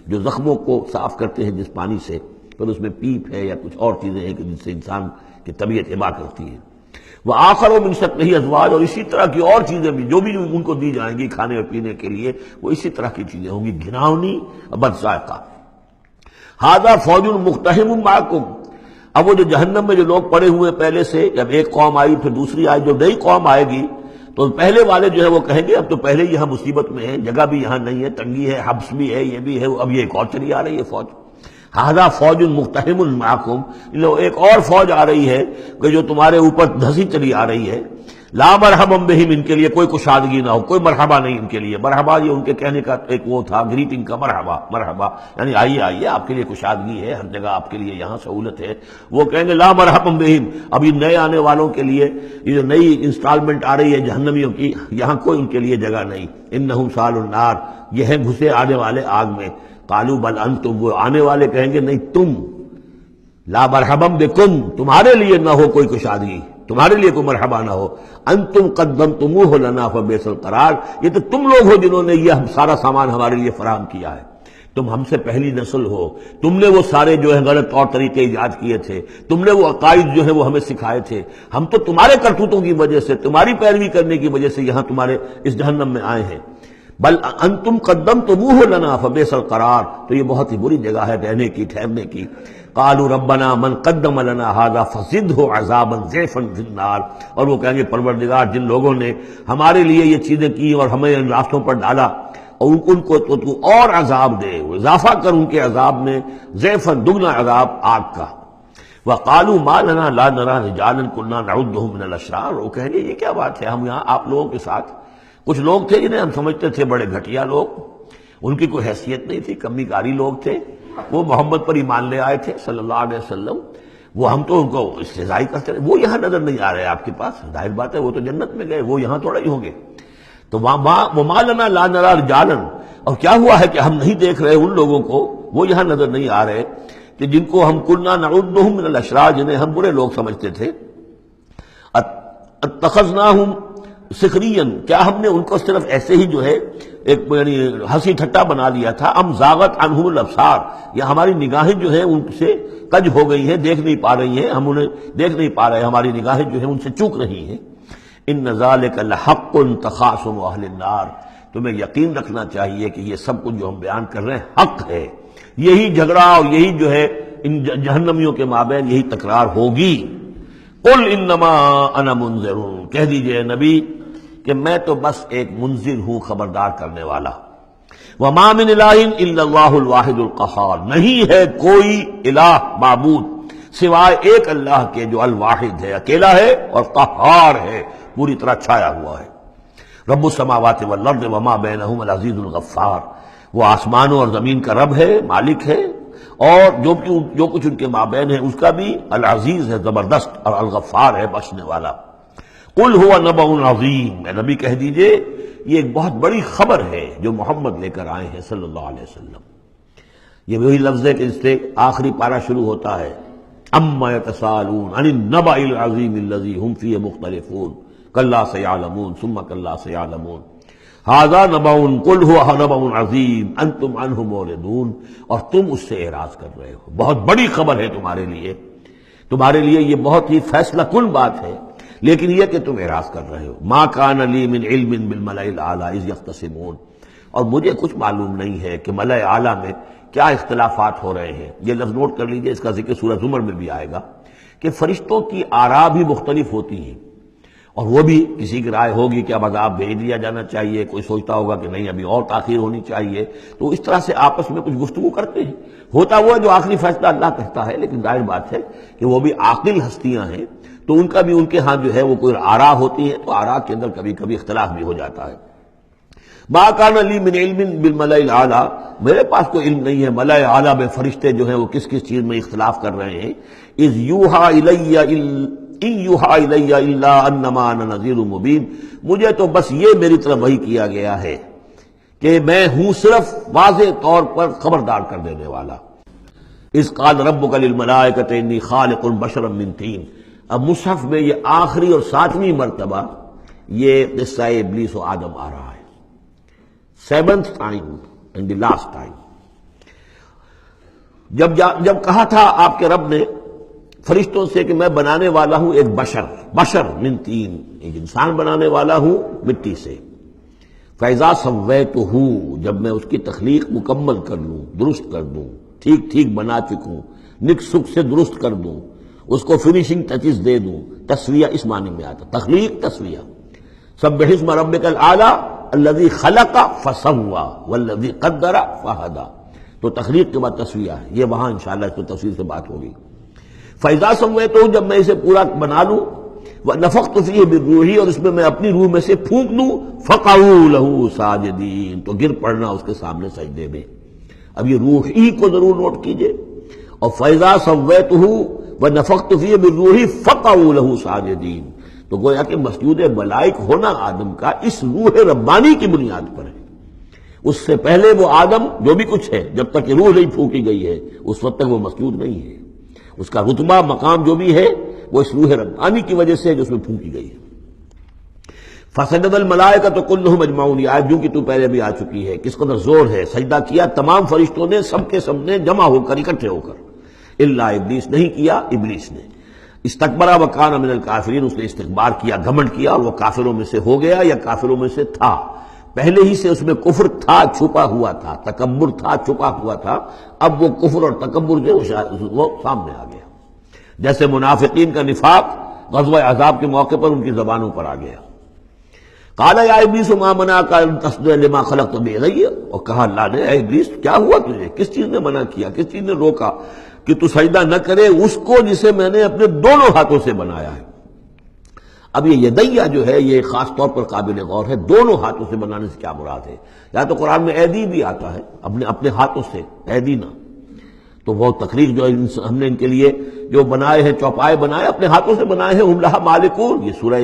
جو زخموں کو صاف کرتے ہیں جس پانی سے، پھر اس میں پیپ ہے یا کچھ اور چیزیں ہیں کہ جن سے انسان کی طبیعت ہبا کرتی ہے۔ وآخر من شکلہ ازواج، اور اسی طرح کی اور چیزیں بھی جو بھی ان کو دی جائیں گی کھانے اور پینے کے لیے، وہ اسی طرح کی چیزیں ہوں گی، گھناؤنی اور بد ذائقہ۔ ھذا فوج مقتحم معکم، اب وہ جو جہنم میں جو لوگ پڑے ہوئے پہلے سے، جب ایک قوم آئی پھر دوسری آئی، جو نئی قوم آئے گی تو پہلے والے جو ہے وہ کہیں گے اب تو پہلے یہاں مصیبت میں ہے، جگہ بھی یہاں نہیں ہے، تنگی ہے، حبس بھی ہے، یہ بھی ہے، اب یہ ایک اور چلی آ رہی ہے فوج۔ ھذا فوج مقتحم معکم، ایک اور فوج آ رہی ہے کہ جو تمہارے اوپر دھسی چلی آ رہی ہے۔ لا مرحبا بہم، ان کے لیے کوئی کشادگی نہ ہو، کوئی مرحبا نہیں ان کے لیے. مرحبا یہ ان کے کہنے کا ایک وہ تھا، گریٹنگ کا مرحبا، مرحبا یعنی آئیے آئیے، آپ کے لیے کشادگی ہے، ہر جگہ آپ کے لیے یہاں سہولت ہے. وہ کہیں گے لا مرحبا بہم، اب یہ نئے آنے والوں کے لیے یہ جو نئی انسٹالمنٹ آ رہی ہے جہنمیوں کی، یہاں کوئی ان کے لیے جگہ نہیں. انہم صالوا النار، یہ ہیں گھسے آنے والے آگ میں. قالوا بل انتم، وہ آنے والے کہیں گے نہیں تم. لا مرحبا بکم، تمہارے لیے نہ ہو کوئی کشادگی، تمہارے لیے کوئی مرحبا نہ ہو. انتم قدمتموہ لنا فبئس القرار، یہ تو تم لوگ ہو جنہوں نے یہ سارا سامان ہمارے لیے فراہم کیا ہے. تم ہم سے پہلی نسل ہو، تم نے وہ سارے جو ہے غلط طور طریقے ایجاد کیے تھے، تم نے وہ عقائد جو ہے وہ ہمیں سکھائے تھے. ہم تو تمہارے کرتوتوں کی وجہ سے، تمہاری پیروی کرنے کی وجہ سے یہاں تمہارے اس جہنم میں آئے ہیں. بل انتم قدمتموہ لنا فبئس القرار، تو یہ بہت ہی بری جگہ ہے رہنے کی، ٹھہرنے کی. قالوا ربنا من قدم لنا هذا فزده عذابا ضعفا في النار، اور وہ کہیں گے پروردگار جن لوگوں نے ہمارے لیے یہ چیزیں کی اور ہمیں ان راستوں پر ڈالا، اور ان کو تو اور عذاب دے، اضافہ کر ان کے عذاب میں، ضعفا دگنا عذاب آگ کا. وقالوا ما لنا لا نرى رجالا كنا نعدهم من الاشرار، وہ کہیں گے یہ کیا بات ہے، ہم یہاں آپ لوگوں کے ساتھ کچھ لوگ تھے جنہیں ہم سمجھتے تھے بڑے گھٹیا لوگ، ان کی کوئی حیثیت نہیں تھی، کمی کاری لوگ تھے، وہ محمد پر ایمان لے آئے تھے صلی اللہ علیہ وسلم، وہ ہم تو ان کو استہزائی کرتے رہے. وہ یہاں نظر نہیں آ رہے آپ کے پاس، ظاہر بات ہے وہ تو جنت میں گئے، وہ یہاں تھوڑا ہی ہوں گے. تو وما لنا لا نرى رجالا، اور کیا ہوا ہے کہ ہم نہیں دیکھ رہے ان لوگوں کو، وہ یہاں نظر نہیں آ رہے کہ جن کو ہم كنا نعدهم من الاشرار، جنہیں ہم برے لوگ سمجھتے تھے. اتخذناهم سخریا، کیا ہم نے ان کو صرف ایسے ہی جو ہے ایک یعنی ہنسی ٹھٹا بنا لیا تھا. ام زاغت عنہم الابصار، یا ہماری نگاہیں جو ہیں ان سے کج ہو گئی ہیں، دیکھ نہیں پا رہی ہیں، ہم انہیں دیکھ نہیں پا رہے، ہماری نگاہیں جو ہیں ان سے چوک رہی ہیں. ان ذالک لحق تخاصم اہل النار، تمہیں یقین رکھنا چاہیے کہ یہ سب کچھ جو ہم بیان کر رہے ہیں حق ہے. یہی جھگڑا اور یہی جو ہے ان جہنمیوں کے مابین یہی تکرار ہوگی. قل انما انا منذر، کہہ دیجئے نبی کہ میں تو بس ایک منذر ہوں، خبردار کرنے والا. وما من الہ الا اللہ الواحد القہار، نہیں ہے کوئی الہ معبود سوائے ایک اللہ کے جو الواحد ہے، اکیلا ہے اور قہار ہے، پوری طرح چھایا ہوا ہے. رب السماوات والارض وما بینہما العزیز الغفار، وہ آسمانوں اور زمین کا رب ہے، مالک ہے، اور جو کچھ ان کے مابین ہے اس کا بھی العزیز ہے، زبردست، اور الغفار ہے، بخشنے والا. قل هو نبأ عظیم، اے نبی کہہ دیجئے یہ ایک بہت بڑی خبر ہے جو محمد لے کر آئے ہیں صلی اللہ علیہ وسلم. یہ وہی لفظ ہے کہ اس سے آخری پارہ شروع ہوتا ہے، اما یتساءلون عن النبأ العظیم الذی هم فیہ مختلفون کلا سیعلمون ثم کلا سیعلمون ھذا نبأ قل هو نبأ عظیم انتم عنہ معرضون، اور تم اس سے اعراض کر رہے ہو. بہت بڑی خبر ہے تمہارے لیے یہ بہت ہی فیصلہ کن بات ہے، لیکن یہ کہ تم اعراض کر رہے ہو. ما کان لی من علم بالملأ الاعلی اذ یختصمون، اور مجھے کچھ معلوم نہیں ہے کہ ملأ اعلیٰ میں کیا اختلافات ہو رہے ہیں. یہ لفظ نوٹ کر لیجئے، اس کا ذکر سورہ زمر میں بھی آئے گا کہ فرشتوں کی آراء بھی مختلف ہوتی ہیں، اور وہ بھی کسی کی رائے ہوگی کہ اب عذاب بھیج دیا جانا چاہیے، کوئی سوچتا ہوگا کہ نہیں ابھی اور تاخیر ہونی چاہیے. تو اس طرح سے آپس میں کچھ گفتگو کرتے ہیں. ہوتا ہوا جو آخری فیصلہ اللہ کہتا ہے، لیکن ظاہر بات ہے کہ وہ بھی عاقل ہستیاں ہیں، تو ان کا بھی ان کے ہاں جو ہے وہ کوئی آراء ہوتی ہے، تو آراء کے اندر کبھی کبھی اختلاف بھی ہو جاتا ہے. ما کان لی من علم بالملأ الاعلی، میرے پاس کوئی علم نہیں ہے ملأ اعلیٰ میں فرشتے جو ہیں وہ کس کس چیز میں اختلاف کر رہے ہیں. اذ یوحی الی ان یوحی الی الا انما انا نذیر مبین، مجھے تو بس یہ میری طرف وحی کیا گیا ہے کہ میں ہوں صرف واضح طور پر خبردار کر دینے والا. اذ قال ربک للملائکۃ انی خالق بشرا من طین، اب مصحف میں یہ آخری اور 7ویں مرتبہ یہ قصہ ابلیس و آدم آ رہا ہے. 7th time and the last time. جب کہا تھا آپ کے رب نے فرشتوں سے کہ میں بنانے والا ہوں ایک بشر من طین، ایک انسان بنانے والا ہوں مٹی سے. فَإِذَا سَوَّيْتُهُ، جب میں اس کی تخلیق مکمل کر لوں، درست کر دوں، ٹھیک بنا چکوں، نک سک سے درست کر دوں، اس کو فنیشنگ ٹچز دے دوں. تسویہ اس معنی میں آتا، تخلیق تسویہ. سبح اسم ربک الاعلی الذی خلق فسوی والذی قدر فہدی، تو تخلیق کے بعد تسویہ ہے. یہ وہاں انشاءاللہ اس کو تفصیل سے بات ہوگی. فَإِذَا سَوَّيْتُهُ، جب میں اسے پورا بنا لوں، وَنَفَخْتُ فِيهِ مِن رُوحِي، اور اس میں میں اپنی روح میں سے پھونک دوں، فَقَعُوا لَهُ سَاجِدِينَ، تو گر پڑنا اس کے سامنے سجدے میں۔ اب یہ روحی کو ضرور نوٹ کیجئے، اور فَإِذَا سَوَّيْتُهُ وَنَفَخْتُ فِيهِ مِن رُوحِي فَقَعُوا لَهُ سَاجِدِينَ، تو گویا کہ مسجود ملائک ہونا آدم کا اس روح ربانی کی بنیاد پر ہے۔ اس سے پہلے وہ آدم جو بھی کچھ ہے، جب تک کہ روح نہیں پھونکی گئی ہے اس وقت تک وہ مسجود نہیں ہے۔ اس کا رتبہ مقام جو بھی ہے وہ اس روح ربانی کی وجہ سے ہے جو اس میں پھونکی گئی ہے۔ فسجد الملائکۃ کلھم اجمعون، یہ آیت جو کہ تو پہلے بھی آ چکی ہے، کس قدر زور ہے، سجدہ کیا تمام فرشتوں نے، سب کے سب نے جمع ہو کر، اکٹھے ہو کر، الا ابلیس، نہیں کیا ابلیس نے۔ استکبر وکان من الکافرین، اس نے استکبار کیا، گھمنڈ کیا، اور وہ کافروں میں سے ہو گیا یا کافروں میں سے تھا، پہلے ہی سے اس میں کفر تھا، چھپا ہوا تھا، تکبر تھا، چھپا ہوا تھا، اب وہ کفر اور تکبر جو وہ سامنے آ گیا، جیسے منافقین کا نفاق غزوہ احزاب کے موقع پر ان کی زبانوں پر آ گیا۔ قال یا ابلیس ما منعک ان تسجد لما خلقت بیدی، اور کہا اللہ نے، اے ابلیس کیا ہوا تجھے، کس چیز نے منع کیا، کس چیز نے روکا کہ تو سجدہ نہ کرے اس کو جسے میں نے اپنے دونوں ہاتھوں سے بنایا ہے۔ اب یہ یدیہ جو ہے یہ خاص طور پر قابل غور ہے، دونوں ہاتھوں سے بنانے سے کیا مراد ہے؟ یا تو قرآن میں ایدی بھی آتا ہے، اپنے ہاتھوں سے، ایدی نہ، تو وہ تقریر جو ہم نے ان کے لیے جو بنائے ہیں، چوپائے بنائے، اپنے ہاتھوں سے بنائے ہیں، ہم لہا مالکون، یہ سورہ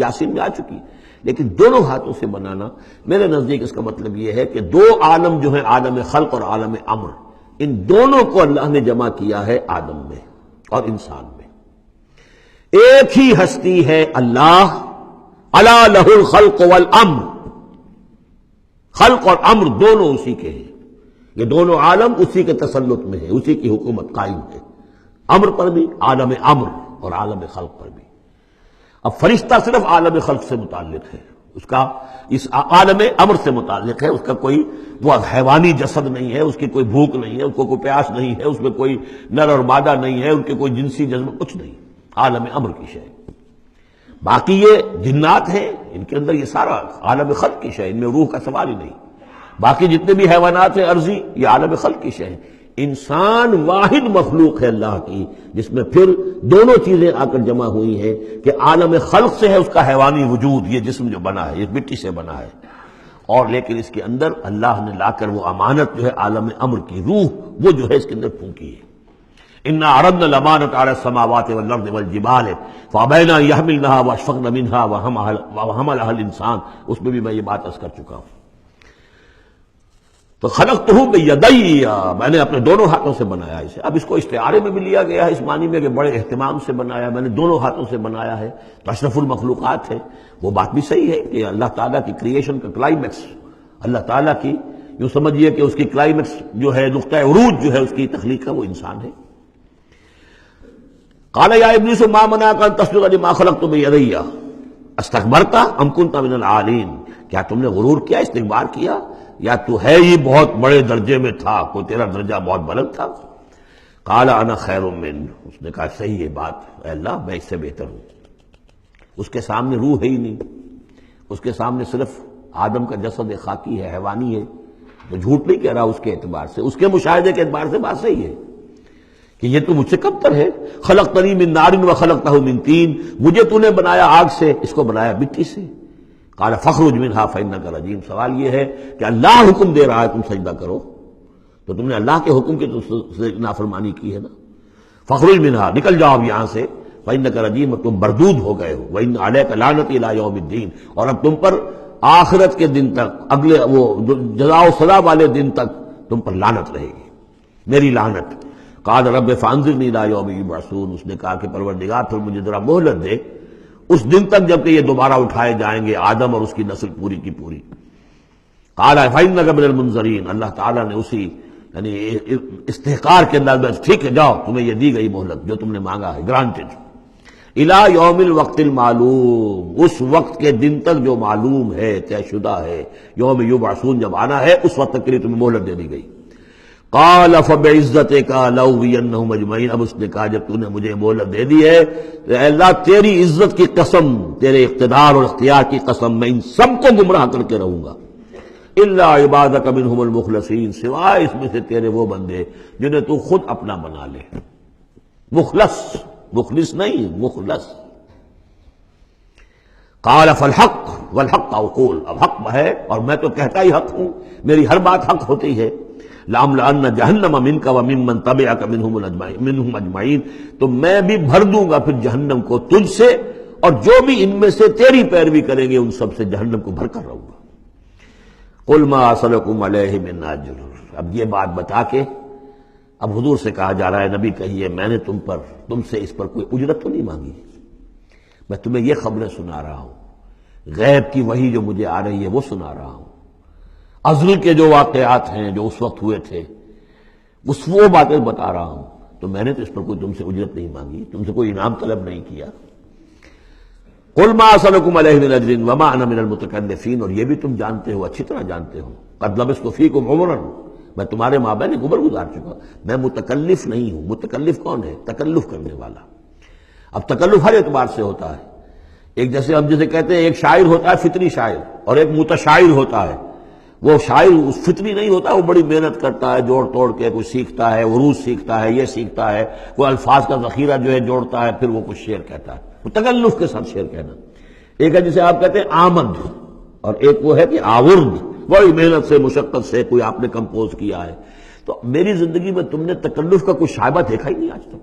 یاسین میں آ چکی، لیکن دونوں ہاتھوں سے بنانا میرے نزدیک اس کا مطلب یہ ہے کہ دو عالم جو ہیں، عالم خلق اور عالم امر، ان دونوں کو اللہ نے جمع کیا ہے آدم میں اور انسان میں۔ ایک ہی ہستی ہے اللہ، الا لہ الخلق والامر، خلق اور امر دونوں اسی کے ہیں، یہ دونوں عالم اسی کے تسلط میں ہے، اسی کی حکومت قائم ہے، امر پر بھی، عالم امر اور عالم خلق پر بھی۔ اب فرشتہ صرف عالم خلق سے متعلق ہے، اس کا اس عالم امر سے متعلق ہے، اس کا کوئی وہ حیوانی جسد نہیں ہے، اس کی کوئی بھوک نہیں ہے، اس کو کوئی پیاس نہیں ہے، اس میں کوئی نر اور مادہ نہیں ہے، ان کے کوئی جنسی جذبہ کچھ نہیں، عالم امر کی شے۔ باقی یہ جنات ہیں، ان کے اندر یہ سارا عالم خلق کی شے، ان میں روح کا سوال ہی نہیں۔ باقی جتنے بھی حیوانات ہیں عرضی، یہ عالم خلق کی شے ہے۔ انسان واحد مخلوق ہے اللہ کی، جس میں پھر دونوں چیزیں آ کر جمع ہوئی ہیں کہ عالم خلق سے ہے اس کا حیوانی وجود، یہ جسم جو بنا ہے، یہ مٹی سے بنا ہے، اور لیکن اس کے اندر اللہ نے لا کر وہ امانت جو ہے عالم امر کی، روح، وہ جو ہے اس کے اندر پھونکی ہے۔ انا عرضنا الامانۃ علی السماوات والارض والجبال فابین ان یحملنها واشفقن منها وحملها الانسان، اس میں بھی میں یہ بات عرض کر چکا ہوں۔ تو خلقتہ بیدی، میں نے اپنے دونوں ہاتھوں سے بنایا اسے۔ اب اس کو استعارے میں بھی لیا گیا ہے اس معنی میں کہ بڑے اہتمام سے بنایا، میں نے دونوں ہاتھوں سے بنایا ہے، تو اشرف المخلوقات ہے۔ وہ بات بھی صحیح ہے کہ اللہ تعالیٰ کی کریشن کا کلائمیکس، اللہ تعالیٰ کی یوں سمجھیے کہ اس کی کلائمیکس جو ہے، نقطہ عروج جو ہے اس کی تخلیق کا، وہ انسان ہے۔ قال یا ابلیس ما منعک ان تسجد لما خلقت بیدی استکبرت ام کنت من العالین، کیا تم نے غرور کیا، استکبار کیا، یا تو ہے ہی بہت بڑے درجے میں تھا، کوئی تیرا درجہ بہت بلند تھا؟ قال انا خیر من، اس نے کہا صحیح ہے بات، اے اللہ میں اس سے بہتر ہوں۔ اس کے سامنے روح ہے ہی نہیں، اس کے سامنے صرف آدم کا جسد خاکی ہے، حیوانی ہے، تو جھوٹ نہیں کہہ رہا اس کے اعتبار سے، اس کے مشاہدے کے اعتبار سے بات صحیح ہے کہ یہ تو مجھ سے کم تر ہے۔ خلقتنی من نار وخلقتہ من طین، مجھے تو نے بنایا آگ سے، اس کو بنایا مٹی سے۔ قال فاخرج منها فانک رجیم، سوال یہ ہے کہ اللہ حکم دے رہا ہے تم سجدہ کرو، تو تم نے اللہ کے حکم کی نافرمانی کی ہے نا۔ فاخرج منها، نکل جاؤ اب یہاں سے، فانک رجیم، تم مردود ہو گئے ہو، وان علیک لعنتی الی یوم الدین، اور اب تم پر آخرت کے دن تک، اگلے وہ جزا و سزا والے دن تک تم پر لعنت رہے گی، میری لعنت۔ قال رب فانظرنی الی یوم یبعثون، اس نے کہا کہ پروردگار پھر مجھے ذرا مہلت دے اس دن تک جب کہ یہ دوبارہ اٹھائے جائیں گے، آدم اور اس کی نسل پوری کی پوری۔ قال فإنک من المنظرین، اللہ تعالیٰ نے اسی یعنی استحقار کے انداز، ٹھیک ہے جاؤ، تمہیں یہ دی گئی مہلت جو تم نے مانگا ہے، گرانٹڈ۔ الی یوم الوقت المعلوم، اس وقت کے دن تک جو معلوم ہے، طے شدہ ہے، یوم یبعثون جب آنا ہے، اس وقت تک کے لیے تمہیں مہلت دے دی گئی۔ قال فبعزتک لأغوینہم اجمعین، اب اس نے کہا جب تو نے مجھے مہلت دے دی ہے، اے اللہ تیری عزت کی قسم، تیرے اقتدار اور اختیار کی قسم، میں ان سب کو گمراہ کر کے رہوں گا، الا عبادک منہم المخلصین، سوائے اس میں سے تیرے وہ بندے جنہیں تو خود اپنا بنا لے۔ مخلص، مخلص نہیں، مخلص، قال فالحق والحق اقول، اب حق ہے اور میں تو کہتا ہی حق ہوں، میری ہر بات حق ہوتی ہے۔ لَأَمْلَأَنَّ جَهَنَّمَ مِنْكَ وَمِمَّنْ تَبِعَكَ مِنْهُمْ أَجْمَعِينَ، تو میں بھی بھر دوں گا پھر جہنم کو تجھ سے اور جو بھی ان میں سے تیری پیروی کریں گے ان سب سے جہنم کو بھر کر رہوں گا۔ قُلْ مَا أَسْأَلُكُمْ عَلَيْهِ مِنْ أَجْرٍ، اب یہ بات بتا کے اب حضور سے کہا جا رہا ہے نبی کہیے میں نے تم سے اس پر کوئی اجرت تو نہیں مانگی، میں تمہیں یہ خبریں سنا رہا ہوں، غیب کی وحی جو مجھے آ رہی ہے وہ سنا رہا ہوں، ازل کے جو واقعات ہیں جو اس وقت ہوئے تھے وہ باتیں بتا رہا ہوں، تو میں نے تو اس پر کوئی تم سے اجرت نہیں مانگی، تم سے کوئی انعام طلب نہیں کیا۔ قُلْ مَا أَسْأَلُكُمْ عَلَيْهِ مِنْ أَجْرٍ وَمَا أَنَا مِنَ الْمُتَكَلِّفِينَ، اور یہ بھی تم جانتے ہو، اچھی طرح جانتے ہو، قَدْ لَبِثْتُ فِيكُمْ عُمُرًا، میں تمہارے مابین ایک عمر گزار چکا، میں متکلف نہیں ہوں۔ متکلف کون ہے؟ تکلف کرنے والا۔ اب تکلف ہر اعتبار سے ہوتا ہے، ایک جیسے ہم جسے کہتے ہیں ایک شاعر ہوتا ہے فطری شاعر، اور ایک متشاعر ہوتا ہے۔ وہ شاعر فطری نہیں ہوتا، وہ بڑی محنت کرتا ہے، جوڑ توڑ کے کوئی سیکھتا ہے، عروض سیکھتا ہے، یہ سیکھتا ہے، کوئی الفاظ کا ذخیرہ جو ہے جوڑتا ہے، پھر وہ کچھ شعر کہتا ہے، وہ تکلف کے ساتھ شعر کہنا۔ ایک ہے جسے آپ کہتے ہیں آمد، اور ایک وہ ہے کہ آورد، بڑی محنت سے مشقت سے کوئی آپ نے کمپوز کیا ہے۔ تو میری زندگی میں تم نے تکلف کا کوئی شائبہ دیکھا ہی نہیں آج تک،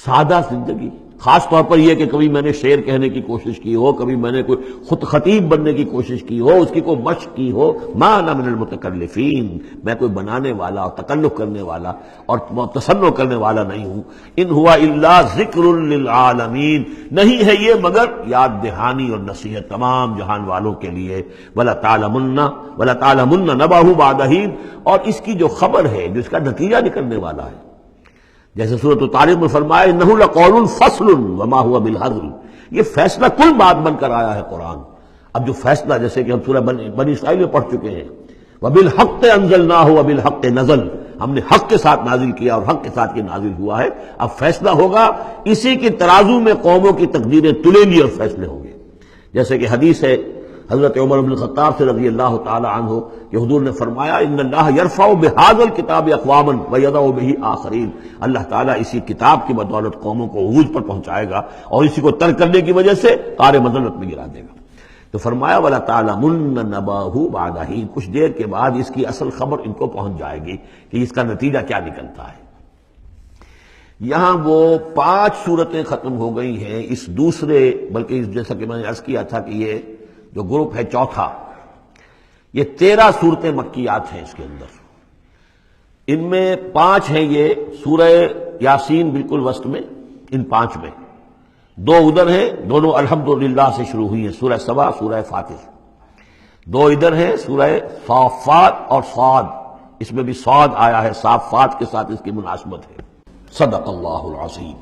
سادہ زندگی۔ خاص طور پر یہ کہ کبھی میں نے شعر کہنے کی کوشش کی ہو، کبھی میں نے کوئی خود خطیب بننے کی کوشش کی ہو، اس کی کوئی مشق کی ہو، ما انا من المتکلفین، میں کوئی بنانے والا اور تکلف کرنے والا اور تصنع کرنے والا نہیں ہوں۔ ان ہوا الا ذکر للعالمین، نہیں ہے یہ مگر یاد دہانی اور نصیحت تمام جہان والوں کے لیے۔ وَلَتَعْلَمُنَّ نَبَأَهُ بَعْدَ حِینٍ، اور اس کی جو خبر ہے، جو اس کا نتیجہ نکلنے والا ہے، جیسے سورۃ طارق میں فرمایا انہ لقول فصل وما هو بالهزل، یہ فیصلہ کل بات بن کر آیا ہے قرآن۔ اب جو فیصلہ، جیسے کہ ہم سورہ بنی اسرائیل میں پڑھ چکے ہیں، وبالحق انزلناہ وبالحق نزل، ہم نے حق کے ساتھ نازل کیا اور حق کے ساتھ یہ نازل ہوا ہے۔ اب فیصلہ ہوگا، اسی کے ترازو میں قوموں کی تقدیریں تلیں گی اور فیصلے ہوں گے۔ جیسے کہ حدیث ہے حضرت عمر بن الخطاب سے رضی اللہ تعالی عنہ کہ حضور نے فرمایا ان اللہ یرفع بہذا الکتاب اقواما ویضع بہ آخرین، اللہ تعالیٰ اسی کتاب کی بدولت قوموں کو عروج پر پہنچائے گا اور اسی کو ترک کرنے کی وجہ سے قعر مذلت میں گرا دے گا۔ تو فرمایا وَلَتَعْلَمُنَّ نَبَأَهُ بَعْدَ حِینٍ، کچھ دیر کے بعد اس کی اصل خبر ان کو پہنچ جائے گی کہ اس کا نتیجہ کیا نکلتا ہے۔ یہاں وہ 5 صورتیں ختم ہو گئی ہیں اس دوسرے، بلکہ جیسا کہ میں نے عرض کیا تھا کہ یہ جو گروپ ہے چوتھا، یہ 13 صورتیں مکیات ہیں اس کے اندر۔ ان میں 5 ہیں یہ سورہ یاسین بالکل وسط میں، ان 5 میں 2 ادھر ہیں، دونوں الحمدللہ سے شروع ہوئی ہیں، سورہ سبا، سورہ فاتر۔ 2 ادھر ہیں، سورہ صافات اور صاد، اس میں بھی صاد آیا ہے، صافات کے ساتھ اس کی مناسبت ہے۔ صدق اللہ العظیم۔